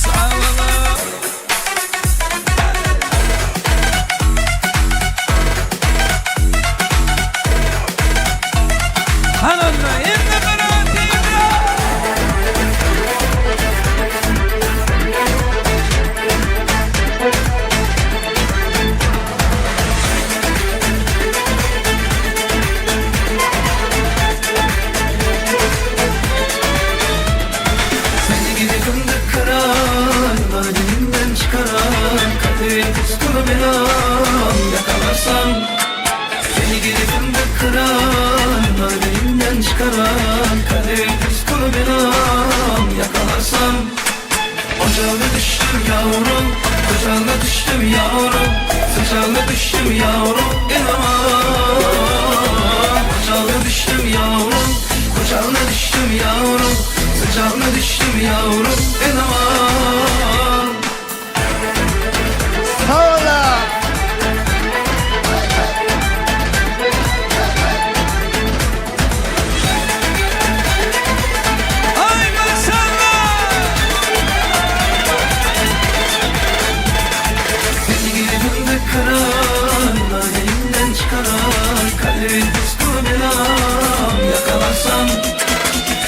Speaker 1: Савала! Hanımla inme karantina!
Speaker 2: Seni gidi fındık kıran, bana dilimden çıkaran, kaderin kustunu belam yakalarsam. Seni gidi fındık kıran, bana dilimden çıkaran, kaderin kustunu belam yakalarsam. Ocağına düştüm yavrum, ocağına düştüm yavrum, sıcağına düştüm yavrum, inanamam. Ocağına düştüm yavrum, ocağına düştüm yavrum, sıcağına düştüm yavrum, inanamam.
Speaker 1: Ay maşallah!
Speaker 2: Seni gidi fındık kıran, elimden çıkaran, kalbin kustunu belam yakalarsam.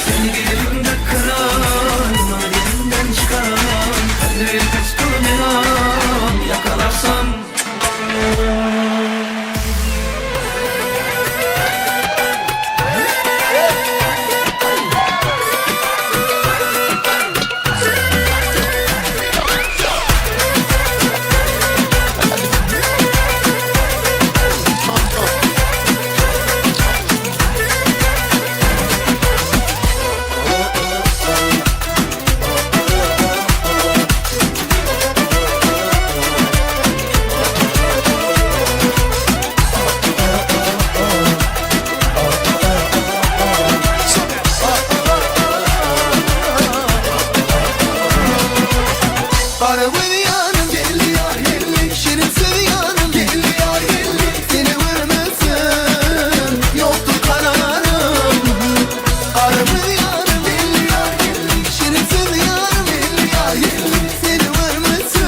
Speaker 2: Seni gidi fındık kıran, elimden çıkaran, kalbin kustunu belam yakalarsam.
Speaker 5: Para yanım geldi yar geldi, şirin yanım geldi yar geldi. Seni vurmasın yoktu kararım. Para yanım geldi yar geldi, şirin yanım geldi yar geldi. Seni vurmasın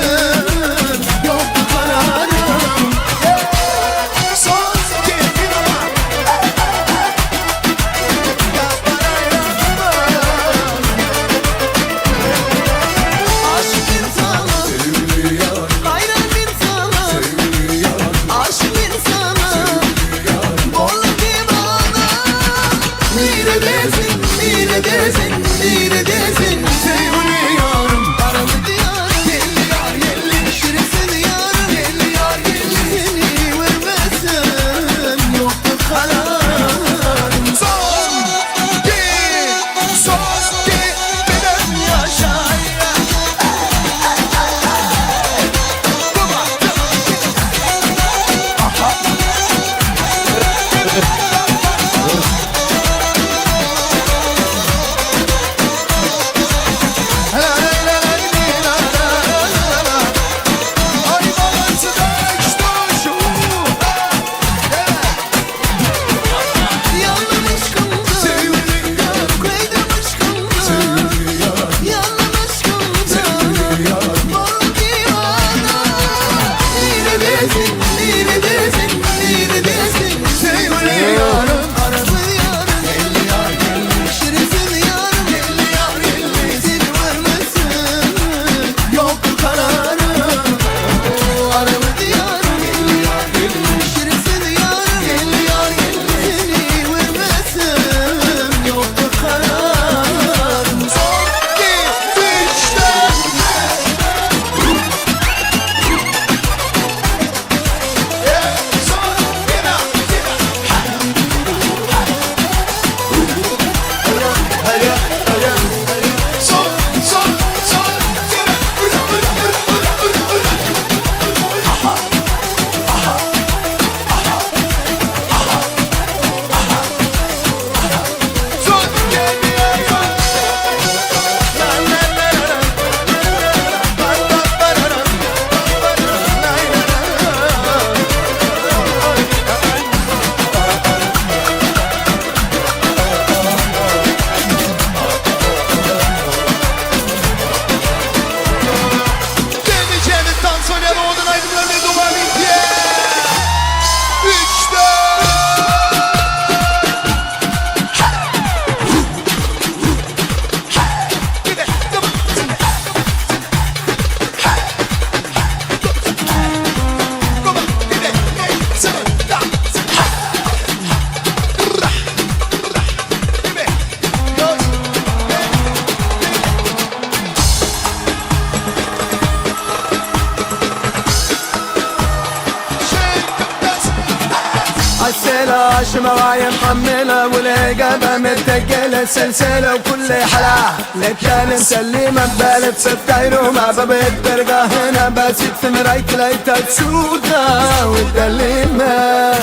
Speaker 5: عالسيلة عشمة وعي محملة والعقابة متقلة سلسلة وكل حلا لك كان مسلمة ببالة ستاير ومع بابت برقة هنا بس يتمريت ليتا تسودا والدليمة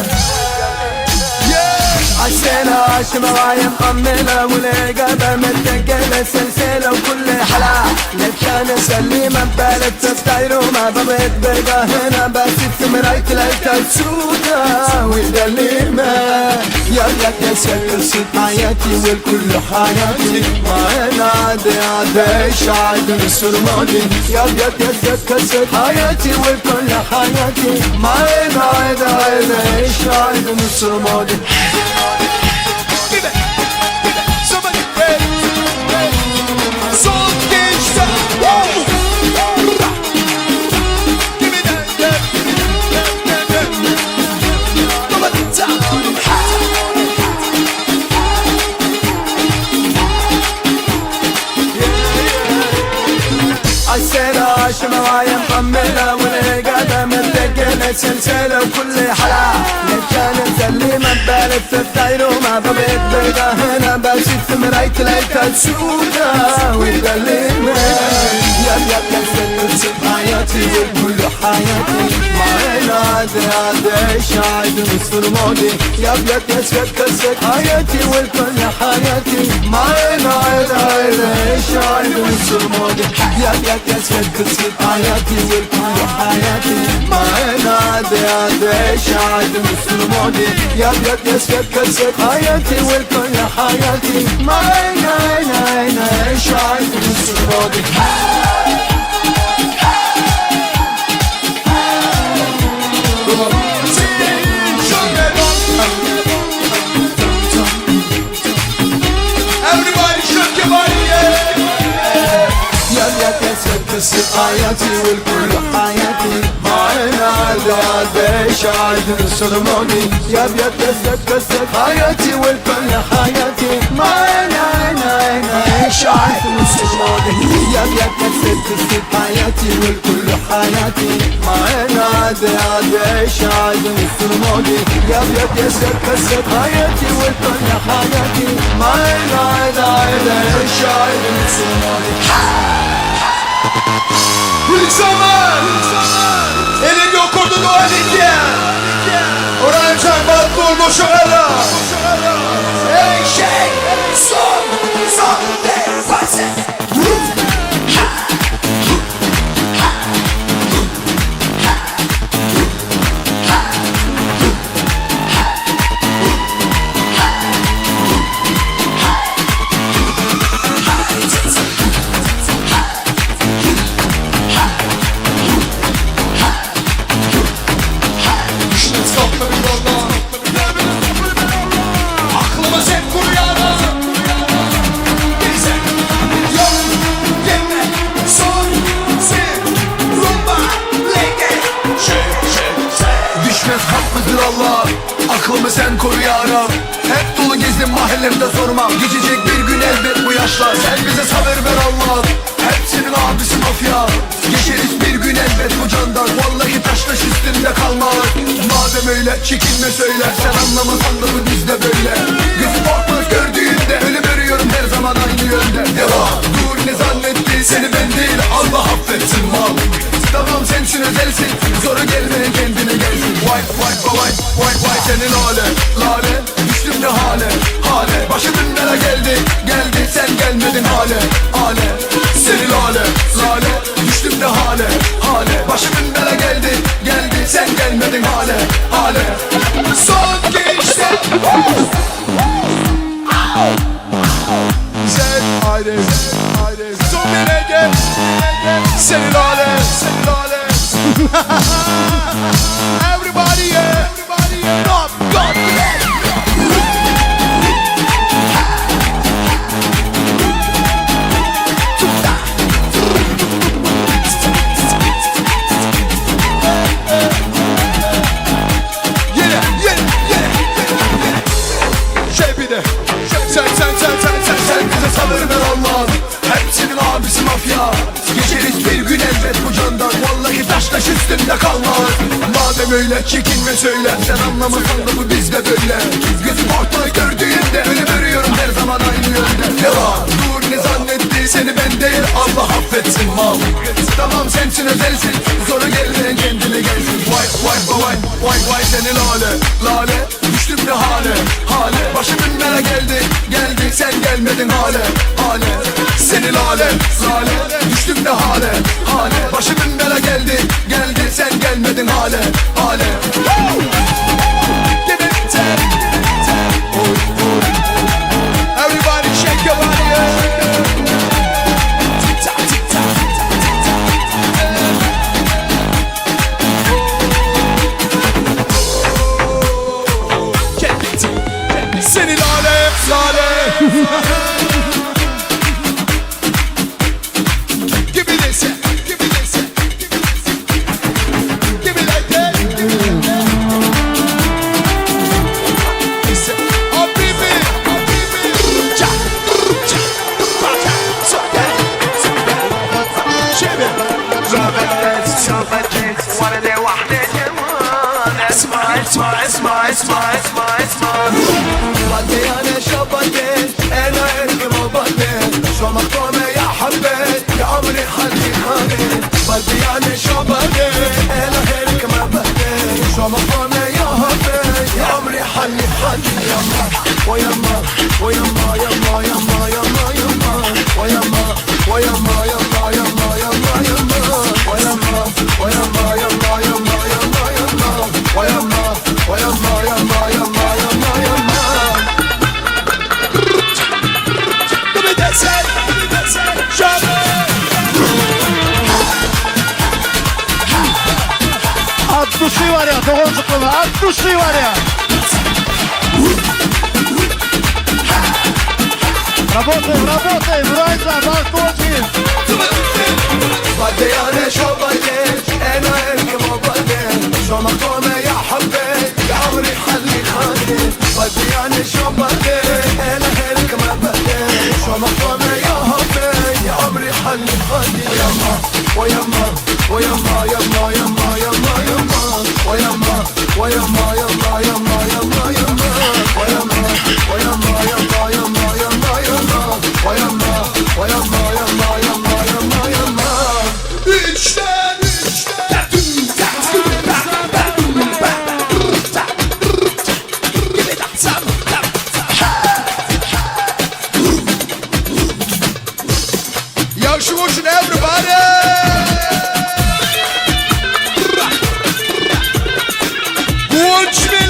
Speaker 5: عالسيلة عشمة وعي محملة والعقابة متقلة سلسلة وكل حلا لك كان مسلمة ببالة ستاير ومع بابت برقة هنا بس يتمريت ليتا تسودا والدليمة يا سكر حياتي والكل حياتي ما انا عادي شعب مصر ماضي يا سكر حياتي والكل حياتي ما انا عادي شعب مصر ماضي عالسيلة عشمة وعي محملة والعقادة متقلة سلسلة وكل حلا كان مسلمة ببالة ستاير ومع بابت بيضة هنا بس يتمريت ليتا تسودا والدليمة يا سكر حياتي والكل حياتي ما انا عادي شاعد مصر ماضي يا سكر حياتي والكل حياتي ما انا عادي شاعد مصر ماضي يا سكر حياتي والكل حياتي ما انا عادي شاعد مصر ماضي يا سكر حياتي والكل حياتي ما انا شاعد مصر ماضي قصة حياتي والكل حياتي ما انا عادي شاعد مصر ماضي يا قصة حياتي والكل حياتي ما انا شاعد مصر ماضي يا قصة حياتي والكل حياتي ما انا عادي شاعد مصر ماضي يا قصة حياتي والكل حياتي ما انا عادي شاعد مصر ماضي
Speaker 3: Ele me ocordo do Alikia Orayım sen bak dur boşuna Hey şey Son Defase
Speaker 5: Aklımı sen koru yarab. Hep dolu gezdim mahallemde sorma. Geçecek bir gün elbet bu yaşlar. Sen bize sabır ver Allah. Hepsinin abisi mafya. Geçeriz bir gün elbet bu candan. Vallahi taştaş üstünde kalmaz. Madem öyle çekinme söyle. Sen anlamasan da bu bizde böyle. Gözü korkmaz gördüğünde. Ölüm örüyorum her zaman aynı yönde. Devam dur ne zannetti. Seni ben değil Allah affetsin mal. Tamam sensin özelsin. Zoru gelmeye kendine gelsin. Vay senin lale düştüm ne hale Başı dünlere geldi sen gelmedin hale Seni lale düştüm ne hale Başı dünlere geldi sen gelmedin hale Son gençte Sen haydi son meleke Seni lale Everybody God Sen bize sabır ver Allah. Hepsinin abisi mafya. Geçeriz bir gün elbet bu candan. Vallahi taş üstünde kalmaz. madem öyle çekinme söyle. Sen anlamasan da bu bizde böyle. Gözüm ortayı gördüğümde ölüm örüyorum her zaman aynı yönde. Ne var? Dur ne zannetti seni ben değil Allah affetsin mal. Tamam sensin özelsin zoru gelmeyen kendine gelsin. Vay vay vay vay vay seni lale lale. Düştüm ne hale hale. Başım binmene geldi geldi sen gelmedin hale hale. Seni lale lale. Düştüm ne hale hale. Başım binmene geldi geldi sen gelmedin hale hale. Give it time. Everybody shake your body up. Seni lale lale. Give me this, give me this, give me like that. Oh baby, cha, cha, cha, so that, شبه
Speaker 7: وردة واحدة كمان اسمع اسمع اسمع اسمع اسمع اسمع
Speaker 5: بدي انا شبكت انا اركب وبدت شو مقامة يا حبيت يا عمري خلي خالي بدي انا شبكت انا اركب وبدت شو مقامة يا حبيت يا عمري خلي خالي يما ويما ويما يما يما يما يما ويما ويما يما يما يما يما ويما ويما يما يما يما يما ويما ويما يما يما يما يما
Speaker 3: At tuşu var ya, doğuncuklu at tuşu var ya. Работай, Бурайза, бak точки.
Speaker 5: بدي انا شبكت انا اركب وبدت شو مقامة يا حبيت يا عمري خلي خالي بدي انا شبكت انا اركب وبدت شو مقامة يا حبيت يا عمري خلي خالي يما ويما ويما يما يما يما يما ويما ويما يما يما يما يما ويما ويما يما يما يما يما ويما ويما يما يما يما يما üçten Yo, she watching everybody. Watch me.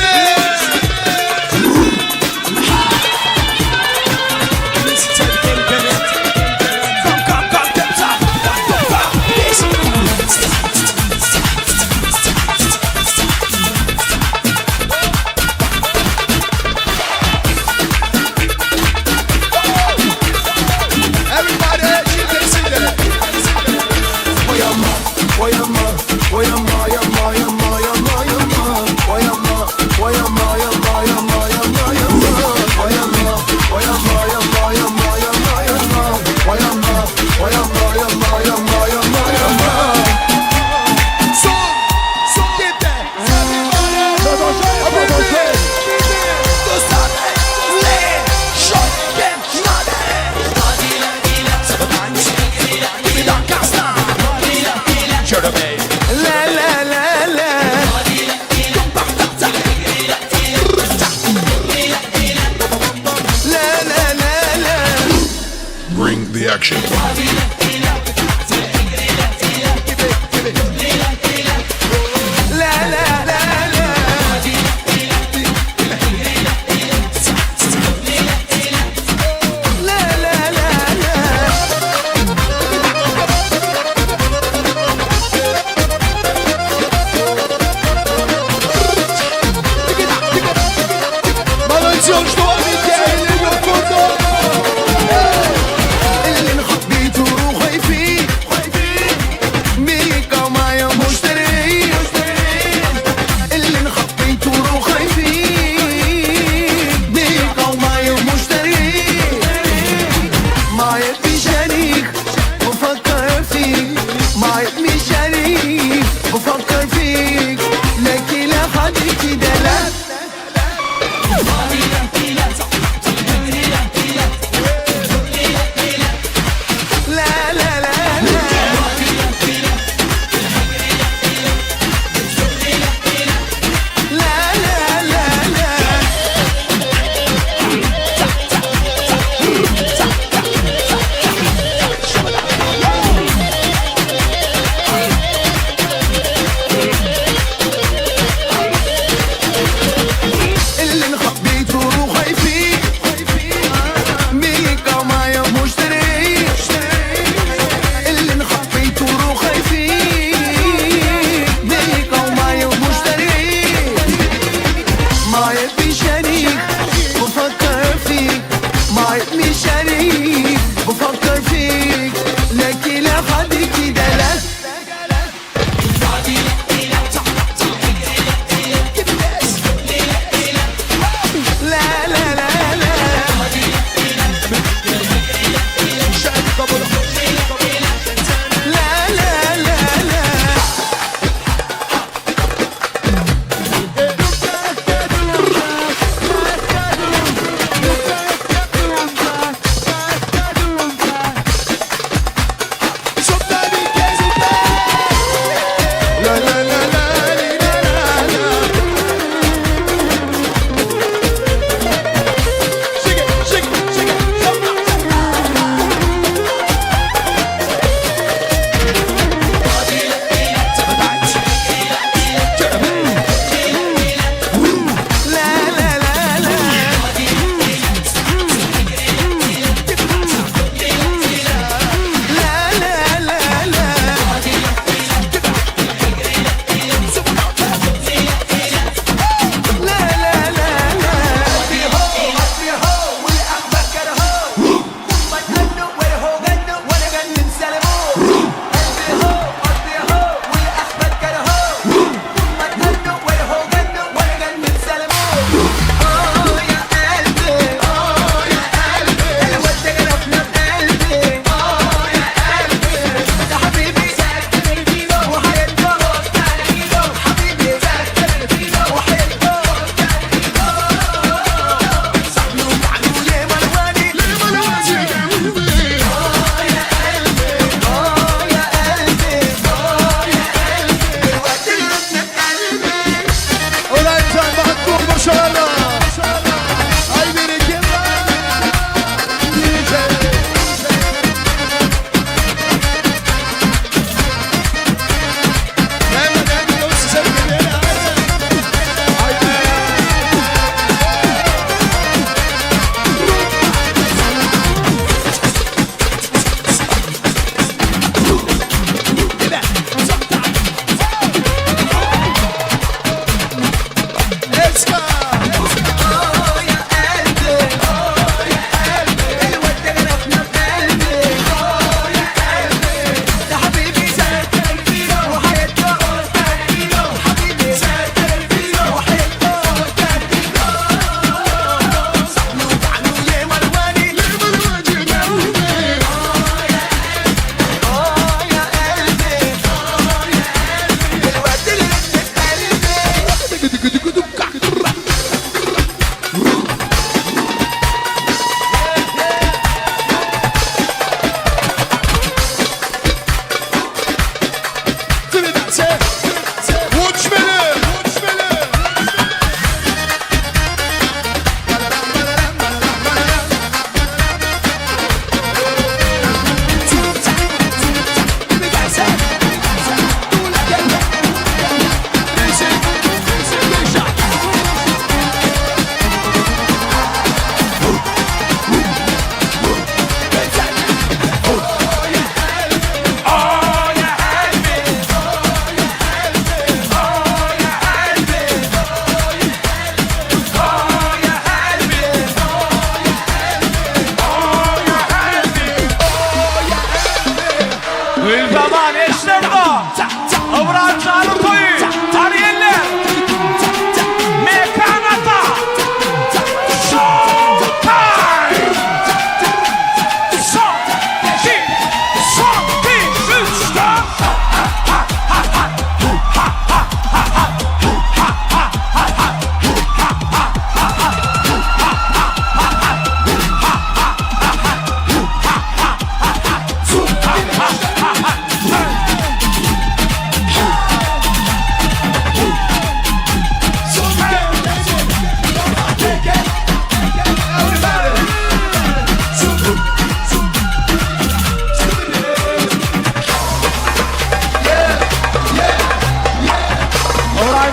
Speaker 9: Bring the action.
Speaker 5: Молодежь, что обещали, любовь. اللي نخبيته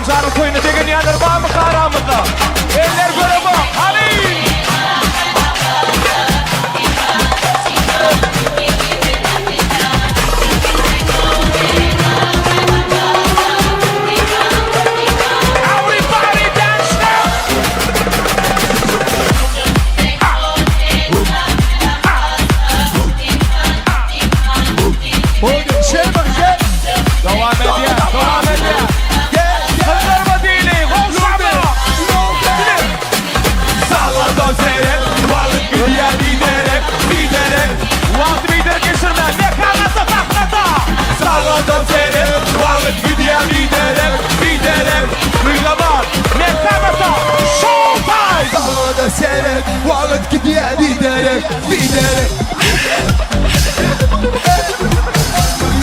Speaker 7: İbrahim Can'ın toyunu degen yanır var mı karamızda? Eller göre bak, hadi! Everybody dance now! Devam et ya, devam et ya. Kaldırma dini, konuşma. Sağlardan seyret, varlık gidiyor liderek, liderek. Vakti lider geçirme, ne kalmasa taklata. Sağlardan seyret, varlık gidiyor liderek, liderek. Rüyla var, ne kalmasa showtime.
Speaker 2: Sağlarda seyret, varlık gidiyor liderek, liderek.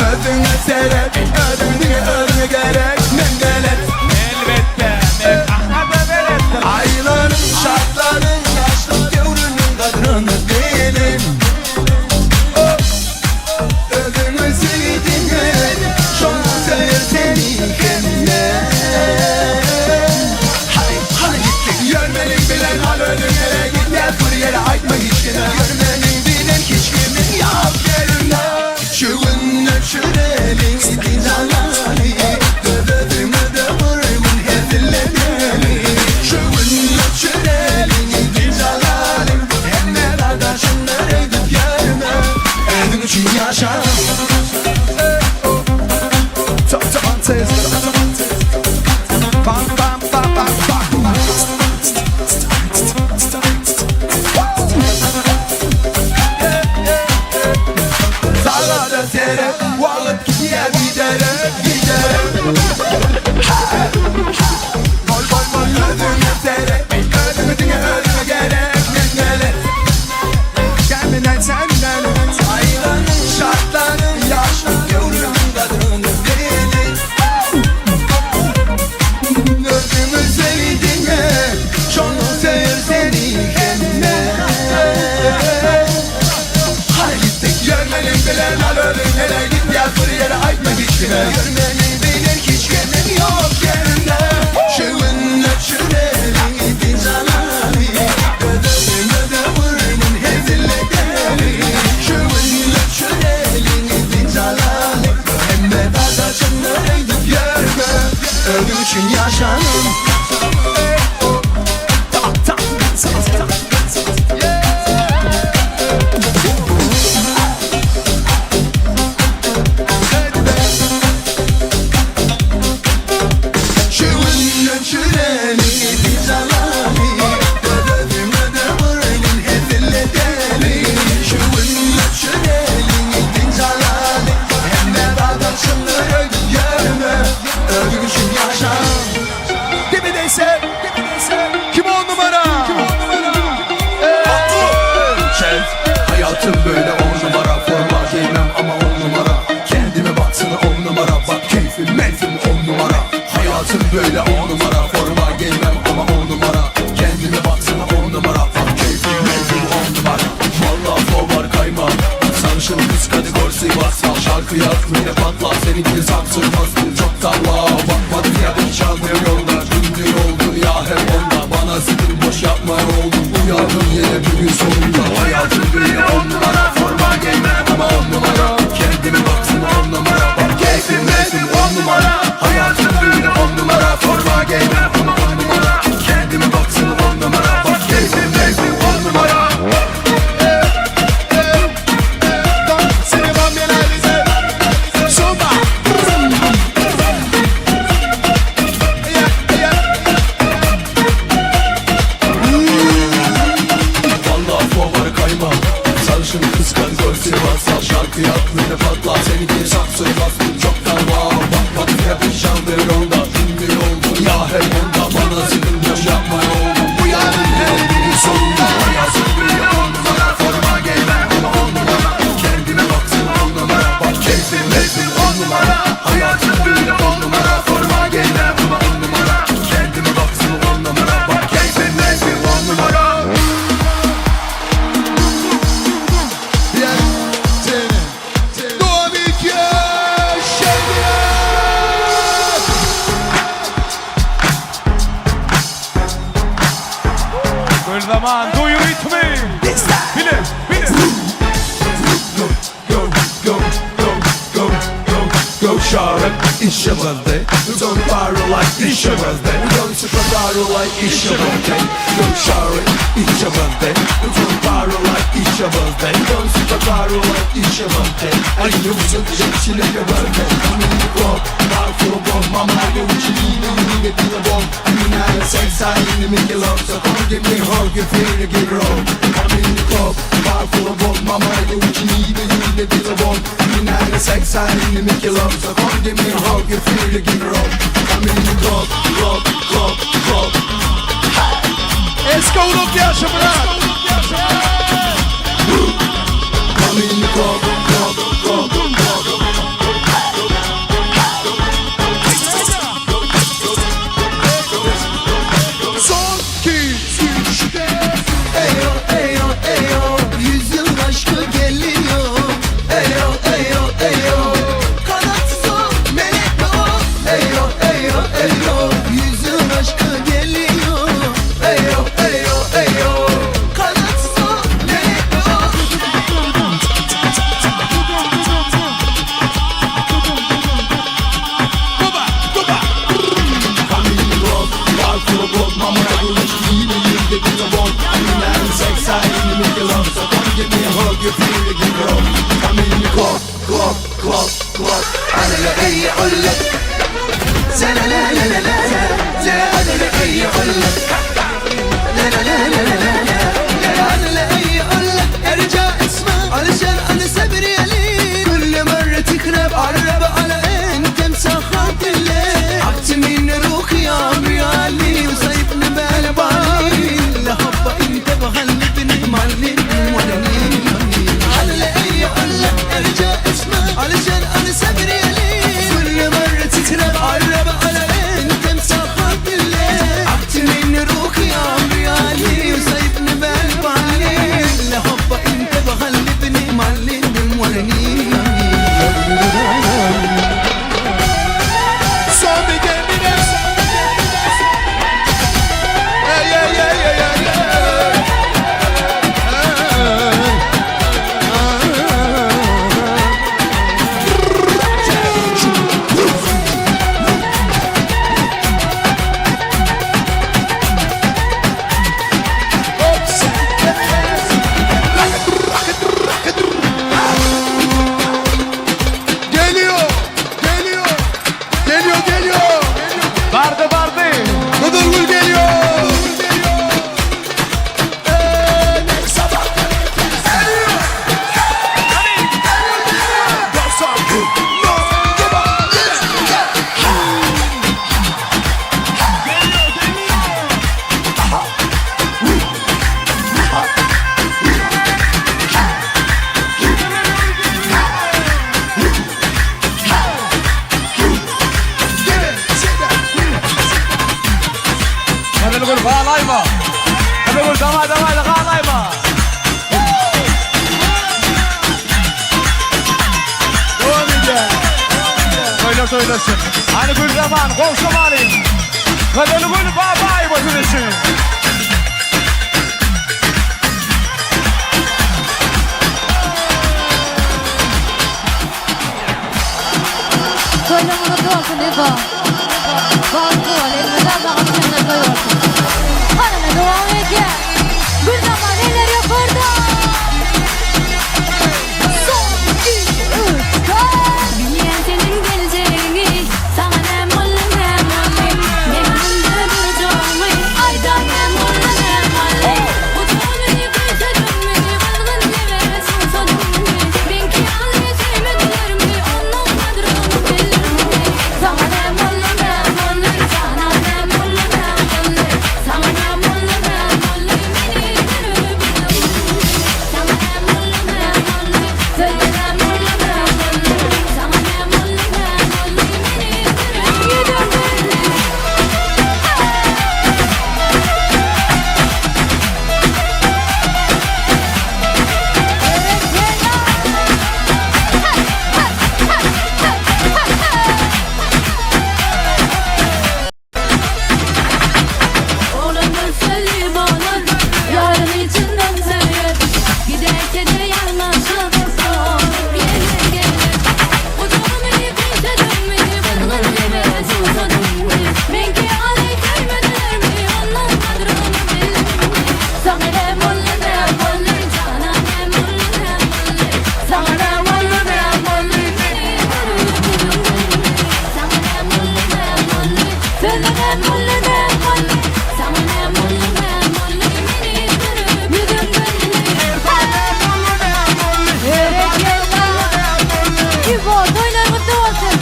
Speaker 2: Ödünü seyret, ödünü gerek, mendelet.
Speaker 7: Elbette, ne kahve verettir.
Speaker 2: Ayların, şartların, yaşlı devrinin kadrını bilin. Ödünü sevdiğine, şonu sever seni kendine. Hadi gittik, görmenin bilen hal ölümlere git. Gel buraya aytma hiç kime, görmenin bilen hiç kimin yok yerine. Şuun öpşürelin dinalani, dödödüm ödömürümün hediledeni. Şuun öpşürelin dinalani, hem kardeşimler edip yerime. Ödün için yaşarım. Tamam tez. Bam bam bam bam bam. Sağlarda seyret, varlık gidiyor giderek, giderek. Bol bol bol ödünü seyret, ödünü gerek, mendelet. Gelmeden senden, ayların, şartların, yaşlı devrinin kadrını bilin. Ödümü sevdiğine, şonu sever seni kendine. Hadi gittik, görmenin bilen al ölümlere git. Gel buraya aytma hiç kime, görmenin bilen hiç kimin yok yerine. Şuun öpşürelin dinzalani, ödödüm ödömürümün hediledeni. Şuun öpşürelin dinzalani, hem de kardeşimler edip yerime. Ödüm için yaşanım. Kim on numara? Hayatım böyle 10 numara, forma giymem ama 10 numara. Kendime baksana 10 numara, bak keyfim menfim 10 numara. Hayatım böyle 10 numara, forma giymem ama 10 numara. Kendime baksana 10 numara, bak keyfim menfim 10 numara. Vallahi fovar kayma, sarışın kız kategorisi bas. Şarkı yazmaya patla, seninki saksırmaz çok tavla. Bakmadım ya hiç çalmıyor yolda, gündür oldu ya hep onda. Bana sıkın boş yapma oğlum, uyandım yine bugün sonunda. Hayatım böyle 10 numara, forma giymem ama 10 numara. Kendime baksana 10 numara, bak keyfim menfim 10 numara. Hayatım böyle 10 numara, forma giymem ama 10 numara. Kendime baksana 10 numara, bak keyfim menfim 10 numara. Vallahi fovar
Speaker 7: zaman duyur ritmi. Bilir, bilir.
Speaker 5: Go Charlotte, it's your birthday. We're gonna party like it's your birthday. We're gonna super party like it's your birthday. Go Charlotte, it's your birthday. We're gonna party like it's your birthday. We're gonna super party like it's your birthday. I know it's your birthday. I'm in the club, bar full of bomb. Mama, I know what you need it to the bomb. I mean, I have sex, I need to make you love. So come give me a hug, you feel to get wrong. I'm in the club, bar full of bomb. Mama, I know what you need it to the bomb. I mean, I have sex, I need to make you love. So come give me a hug, you feel to get wrong. I'm in the club, club, club, club.
Speaker 7: Eski oğlum yaşa bırak.
Speaker 5: I'm in the club, club, club, club.
Speaker 7: Son 2, 3, 4.
Speaker 5: Eyo, eyo, eyo, yüzyıl aşkı geliyor. Eyo, eyo, eyo, kanatsız o, melek mi o? Eyo, eyo, eyo, yüzyıl aşkı geliyor. Eyo, eyo, eyo, kanatsız o, melek mi o? I'm in the club, bar full of blood, mama, I will let you eat and you get in the bone. I mean, I'm sex, I need to make you love. So come give me a hug, you feel to get wrong. I'm in the club, club, club, club. أنا لقي أقول لك سنة لا لا لا لا لا أنا لقي أقول لك لا لا لا لا لا لا أنا لقي أقول لك ارجع اسمع علشان أنا صبري قليل كل مرة تخرب قرب على أنت مسخط الليل عبت من روحي يا عمري علي وسايبني بالبالي لا حبة أنت بغلبني معلمني ولا نيل أنا لقي أقول لك ارجع اسمع علشان أنا صبري قليل كل مرة تخرب قرب على أنت مسخط الليل عبت من روحي يا عمري علي وسايبني بالبالي لا حبة أنت بغلبني معلمني ولا نيل
Speaker 7: Son bir gemine. Hey, hey, hey, hey, hey, hey. Geliyor, geliyor, geliyor, geliyor. Vardı, vardı. Kıdırgül geliyor. Hadi gol bağlayma. Hadi gol davay davay da bağlayma. Devam edeceğiz. Oynat oynasın. Hani gol zaman gol zamanı. Hadi gol babay basın için.
Speaker 9: Söyle mutlu olsun İbo. Korku ol, elmeden bakışlarına koyuyorsun. Hanına devam edeceğiz. Bir zaman eller yukarıda. Son, 2, 3, 4.
Speaker 10: Bilmeyen senin geleceğini, sana ne malım ne malım. Ne önünde duracağımı, ayda ne malım ne malım. Bu çoğunu yıkıysa dönmeni, varlığın ne versin sonunu. Ben ki anlayacağımı dilerim mi, onun kadronu bilirim mi. Sana ne malım ne malım, sana mulle ne mulle ne mulle Sana ne mulle ne mulle Beni kırıp yüzüm gönlüne
Speaker 9: İbo toylar mutlu olsun.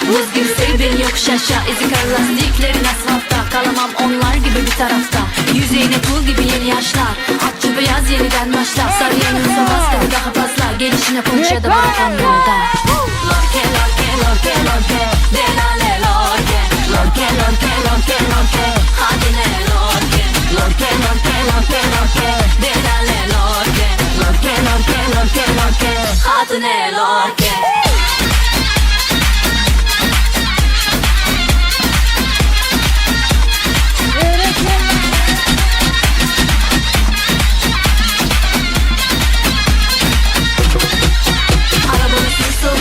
Speaker 10: Buz gibi sev beni yokuş aşağı Ezik lastiklerin asfaltta Kalamam onlar gibi bir tarafta Yüzeyine pul gibi yeni yaşlar Akçı beyaz yeniden başlar Sarı yanıyorsa baskı daha fazla Gelişine konuş ya da bırakan yolda Lorke lorke lorke lorke Delale lorke Lorke lorke lorke lorke Hadi ne lorke Lorke lorke lorke lorke Delale lorke Lorke lorke lorke lorke Hadi ne lorke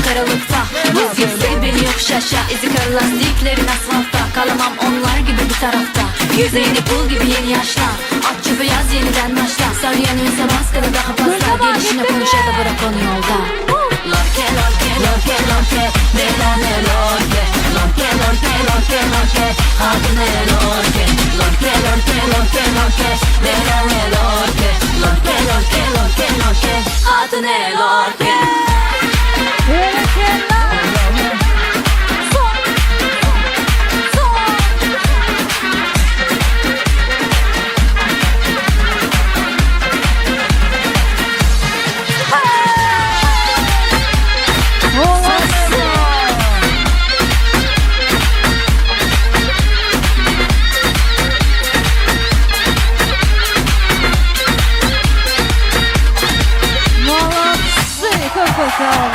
Speaker 10: Karanlıkta Buz gibi sev beni yokuş aşağı Ezik lastiklerin asfaltta Kalamam onlar gibi bir tarafta Yüzeyine pul gibi yeni yaşlar Akçı beyaz yeniden başla Sarı yanıyorsa baskıda daha fazla Gelişine konuş ya da bırak onu yolda Lorke lorke lorke lorke Delane lorke Lorke lorke lorke lorke Hadi ne lorke Lorke lorke lorke lorke Delane lorke Lorke lorke lorke lorke Hadi ne lorke
Speaker 9: Молодцы, как это?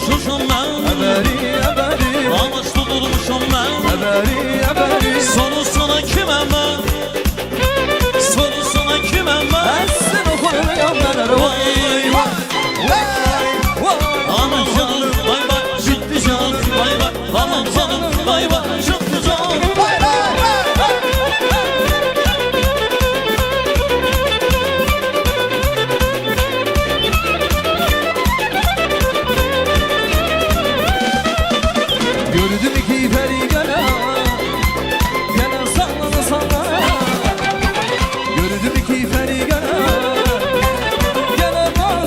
Speaker 7: uçuşum ben Amaçlı durmuşum ben Sorusuna kimem ben Sorusuna kimem ben
Speaker 1: Sen okuyan ben
Speaker 7: Vay vay Aman canım vay vay Çıktı can vay vay Aman canım vay vay Çıktı can vay vay
Speaker 1: Gördüm iki peri gene sallana sallana Gördüm iki peri gene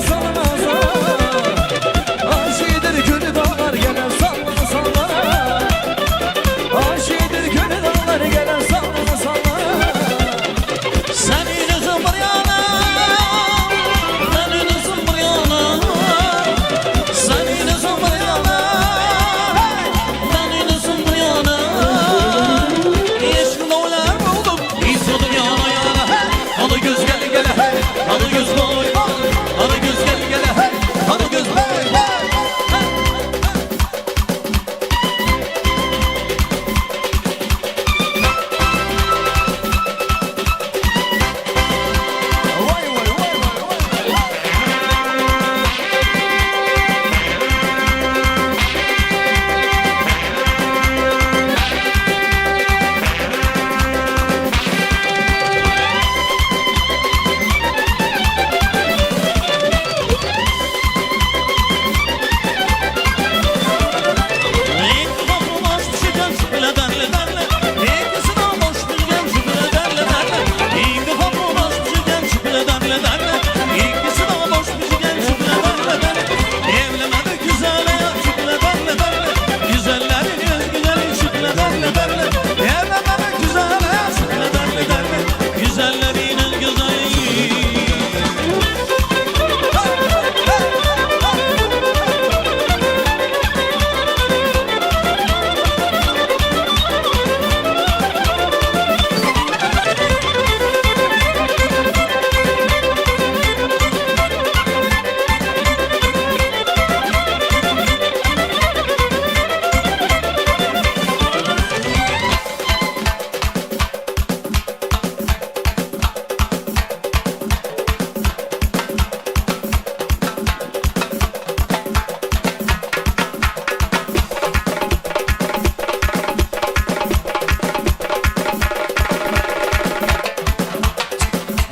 Speaker 1: sallana sallana Aşidir gönül dağlar gene sallana sallana Aşidir gönül dağlar gene sallana sallana
Speaker 7: Senin özün bir yana Benim özüm bir yana Senin özün bir yana Benim özüm bir yana Yeşil oğlan oldum İstiyordum yana yana Alı göz gel gele Alı göz boy Alı göz gel gele Alı göz boy Güzellerinin güzel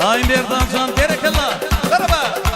Speaker 7: Ay Merdan Can Berekalla Merhaba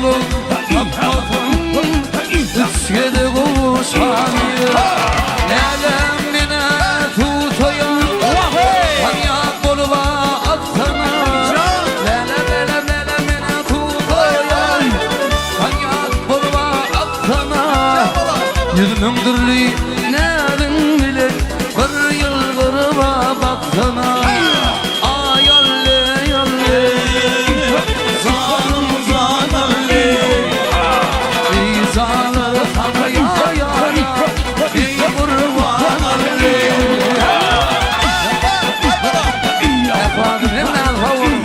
Speaker 1: olup bakmasın Üskede kuşanıyor Lelem bine tutayım Kanyak olup atsana Lelem bine tutayım Kanyak olup atsana Yüzümün dürlü nedin bilir Bir yıl kırıma baksana Ay yalle yalle Zanım zanalle Bir zanı sana ya ya Bir kurban alle Efendim hemen havun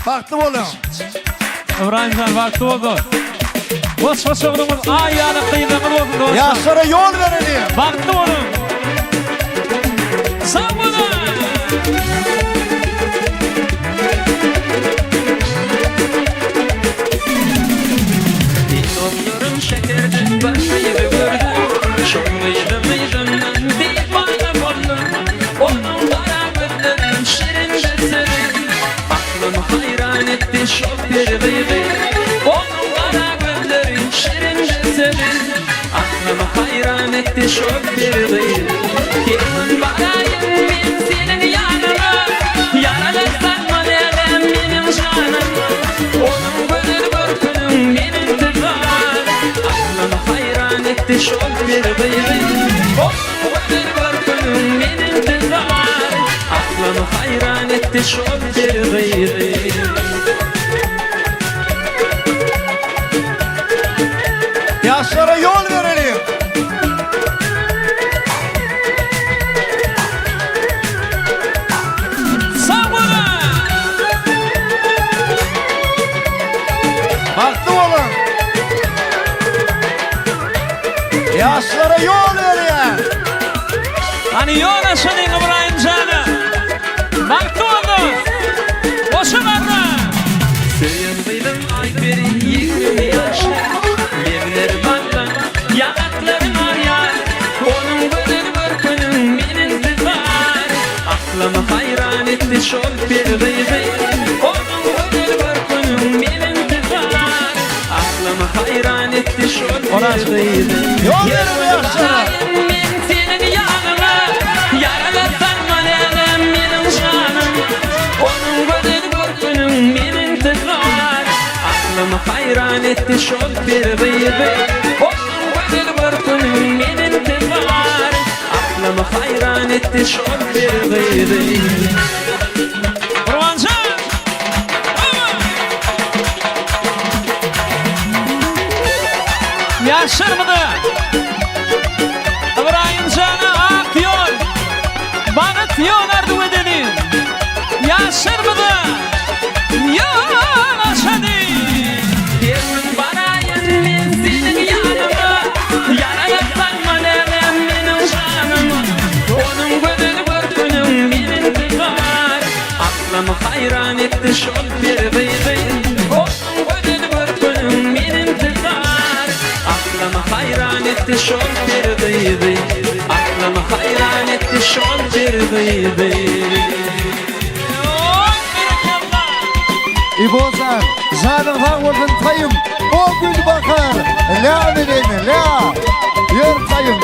Speaker 3: Baktım oğlum.
Speaker 1: İbrahimcan vakti oldu. Boş oğlumuz ayağına kıydığımız olsun dostlar.
Speaker 3: Yaşlara yol verelim.
Speaker 1: Vakti oğlum. Sağ olun.
Speaker 11: Dostlarım şekerden başlayıp gördüm. Çok mıydım deyip bana buldum. Onun beraberlerin şirin gözleri aklımı hayran etti çok bir gıydı. Onun beraberlerin şirin gözleri aklımı hayran etti çok bir gıydı. Gelin bakayım ben senin yanına, yaralarsan mı neden benim canım. Onun gönül börkünün benim tıklar, aklımı hayran etti çok bir gıydı. Onun gönül börkünün benim tıklar, aklımı hayran etti çok bir gıydı.
Speaker 3: Yaşlara yol verelim.
Speaker 1: Sağ olun.
Speaker 3: Baktım oğlum. Yaşlara yol verelim.
Speaker 1: Hani yola senin İbrahimcan'a. Vakti oldu. Boşu vardı.
Speaker 11: Sevdim Ayber'in 20 yaşlı, evler bana, yanaklarım ayar. Onun gönül börkünün benim tıklar, aklımı hayran etti çok bir gıydı. Onun gönül börkünün benim tıklar, aklımı hayran etti çok bir gıydı.
Speaker 3: Yol verin yaşlara.
Speaker 11: Ben senin yanına, yaralarsan mı neden benim canım. Onun gönül börkünün benim tıklar, aklımı hayran etti çok bir gıydı. Onun gönül börkünün benim tıklar, aklımı hayran etti çok bir gıydı.
Speaker 1: Kurbancan. Yaşır mıdı? İbrahimcan'a ak yol. Banıt yol ardu edelim. Yaşır mıdı? Yol aşadı.
Speaker 11: Gelin barayın ben senin yanıma, yaralarsan mı neden benim canım. Onun gönül börkünün benim tıklar, aklımı hayran etti çok bir gıydı. Onun gönül börkünün benim tıklar, aklımı hayran etti çok bir gıydı. Aklımı hayran etti çok bir gıydı.
Speaker 3: İbozan, zanın havurdun tayım, o gül bakar, la bileyim, la, yör tayım.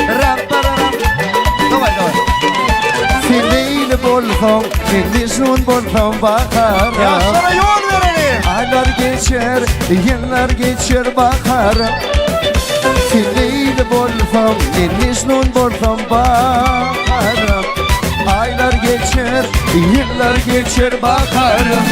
Speaker 3: Ram, pararam, davay, davay. Sen değil bolsam, sen mecnun bolsam bakarım. Yaşlara yol verelim. Aylar geçer, yıllar geçer bakarım. Sen değil bolsam, sen mecnun bolsam bakarım. Aylar geçer, yıllar geçer bakarım.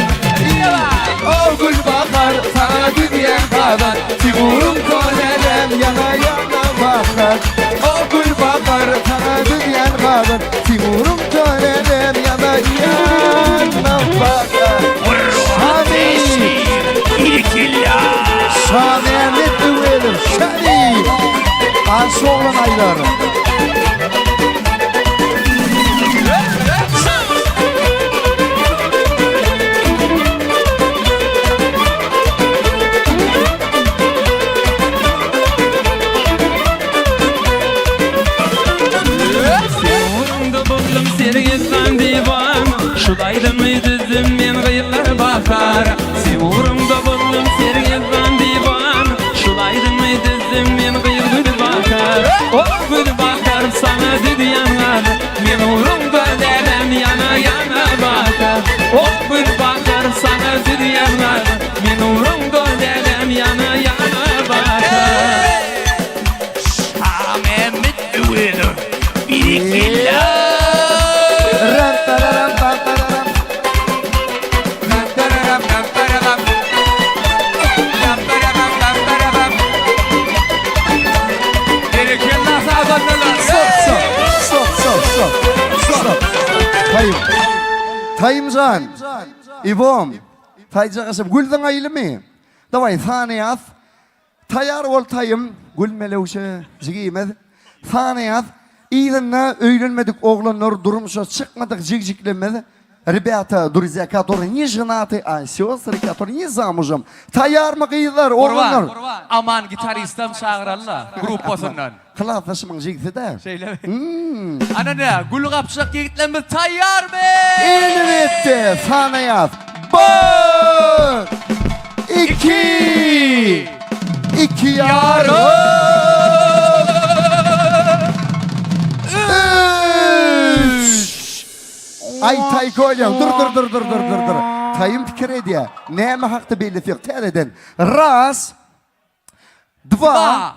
Speaker 3: O gül bakar, sana dünya kadar. Figurum kolelem yana yana bakar. O gül bakar, sana dünya kadar. Figurum kolelem yana yana bakar. Şadi, Şadi Ahmet Düvelim, Şadi. Arşı oğlan ayları.
Speaker 11: Şulaydı mı düzdüm ben gıyıllar bakar. Sevurumda buldum sergizden divan. Şulaydı mı düzdüm ben gıyıllar bakar. O gül bakar sana düdü yanar. Ben uğrumda derem yana yana bakar. O gül bakar sana düdü yanar. Ben uğrumda derem yana yana bakar. Ahmet Düvelim birikirler.
Speaker 1: Gerekirler sağdan
Speaker 12: Tayımcan, İbom, Taycağısım, Gülden aylımı. Davay, Thaniyat, Tayar ol tayım, Gül melevşe, zigiyemez. Thaniyat, İyidinna öýlenmedik oğlanlar durumuşa çıkmadık jigjiklemedi. Rебята, друзья, которые не женаты, а сестры, которые не замужем. Tayar mı kıyılar oğlanlar?
Speaker 7: Aman gitaristam çağıralla grupposundan.
Speaker 12: Kılatasımın jigdi de.
Speaker 7: Şeyle. Ana ne? Gül kapşak yigitlerimiz tayyar mı?
Speaker 12: Elbette, Thaniyat. 1, 2 yarım. 3. Ay tay koyacağım. Dur. Tayım fikir ediyor. Neyme hakta belli yok. Tereden. Раз, два,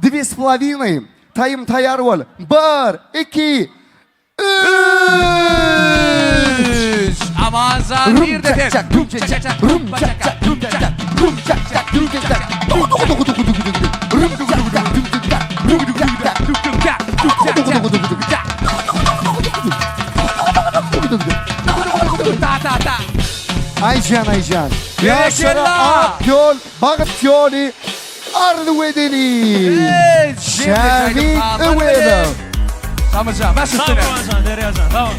Speaker 12: 2,5. Tayım tayar ol. 1, 2, 3.
Speaker 7: Aman zan bir de tek.
Speaker 12: Aycan. Yaşara ak yol, bağıt yolu, ardu edeli. Şevik övedim.
Speaker 7: Tamam can, baş üstüne. Tamam.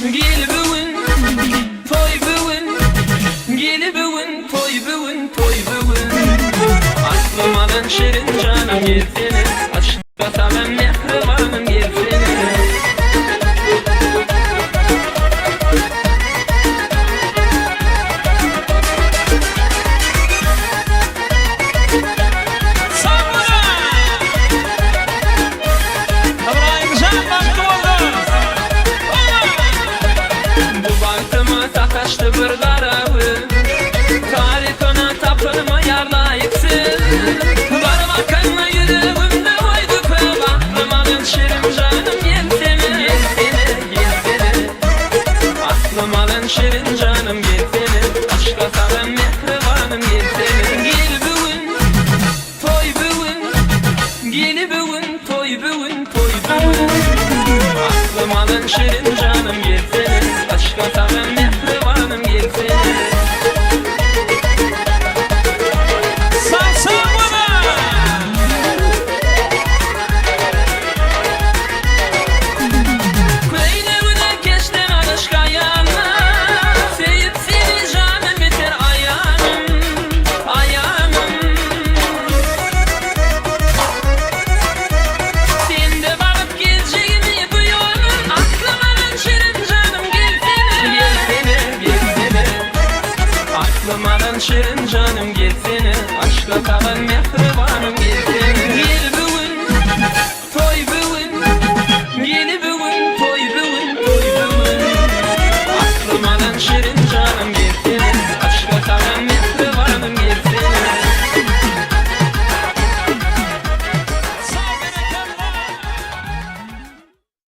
Speaker 11: Gel bugün, toy bugün. Gel bugün, toy bugün, toy bugün. Aklımdan şirin canım gelsene. Aşkta tamam mehribanım gelsene. Taştı bir darabı Tarifana tapılma yarlayıksın Varma kanla yüreğimde koydu köv Aklımın şirin canım gelsene Aklım alın şirin canım gelsene Aşka salan mehribanım gelsene Gel bugün, toy bugün Gel bugün, toy bugün, toy bugün Aklım alın şirin canım gelsene Aşka salan mehribanım gelsene şirin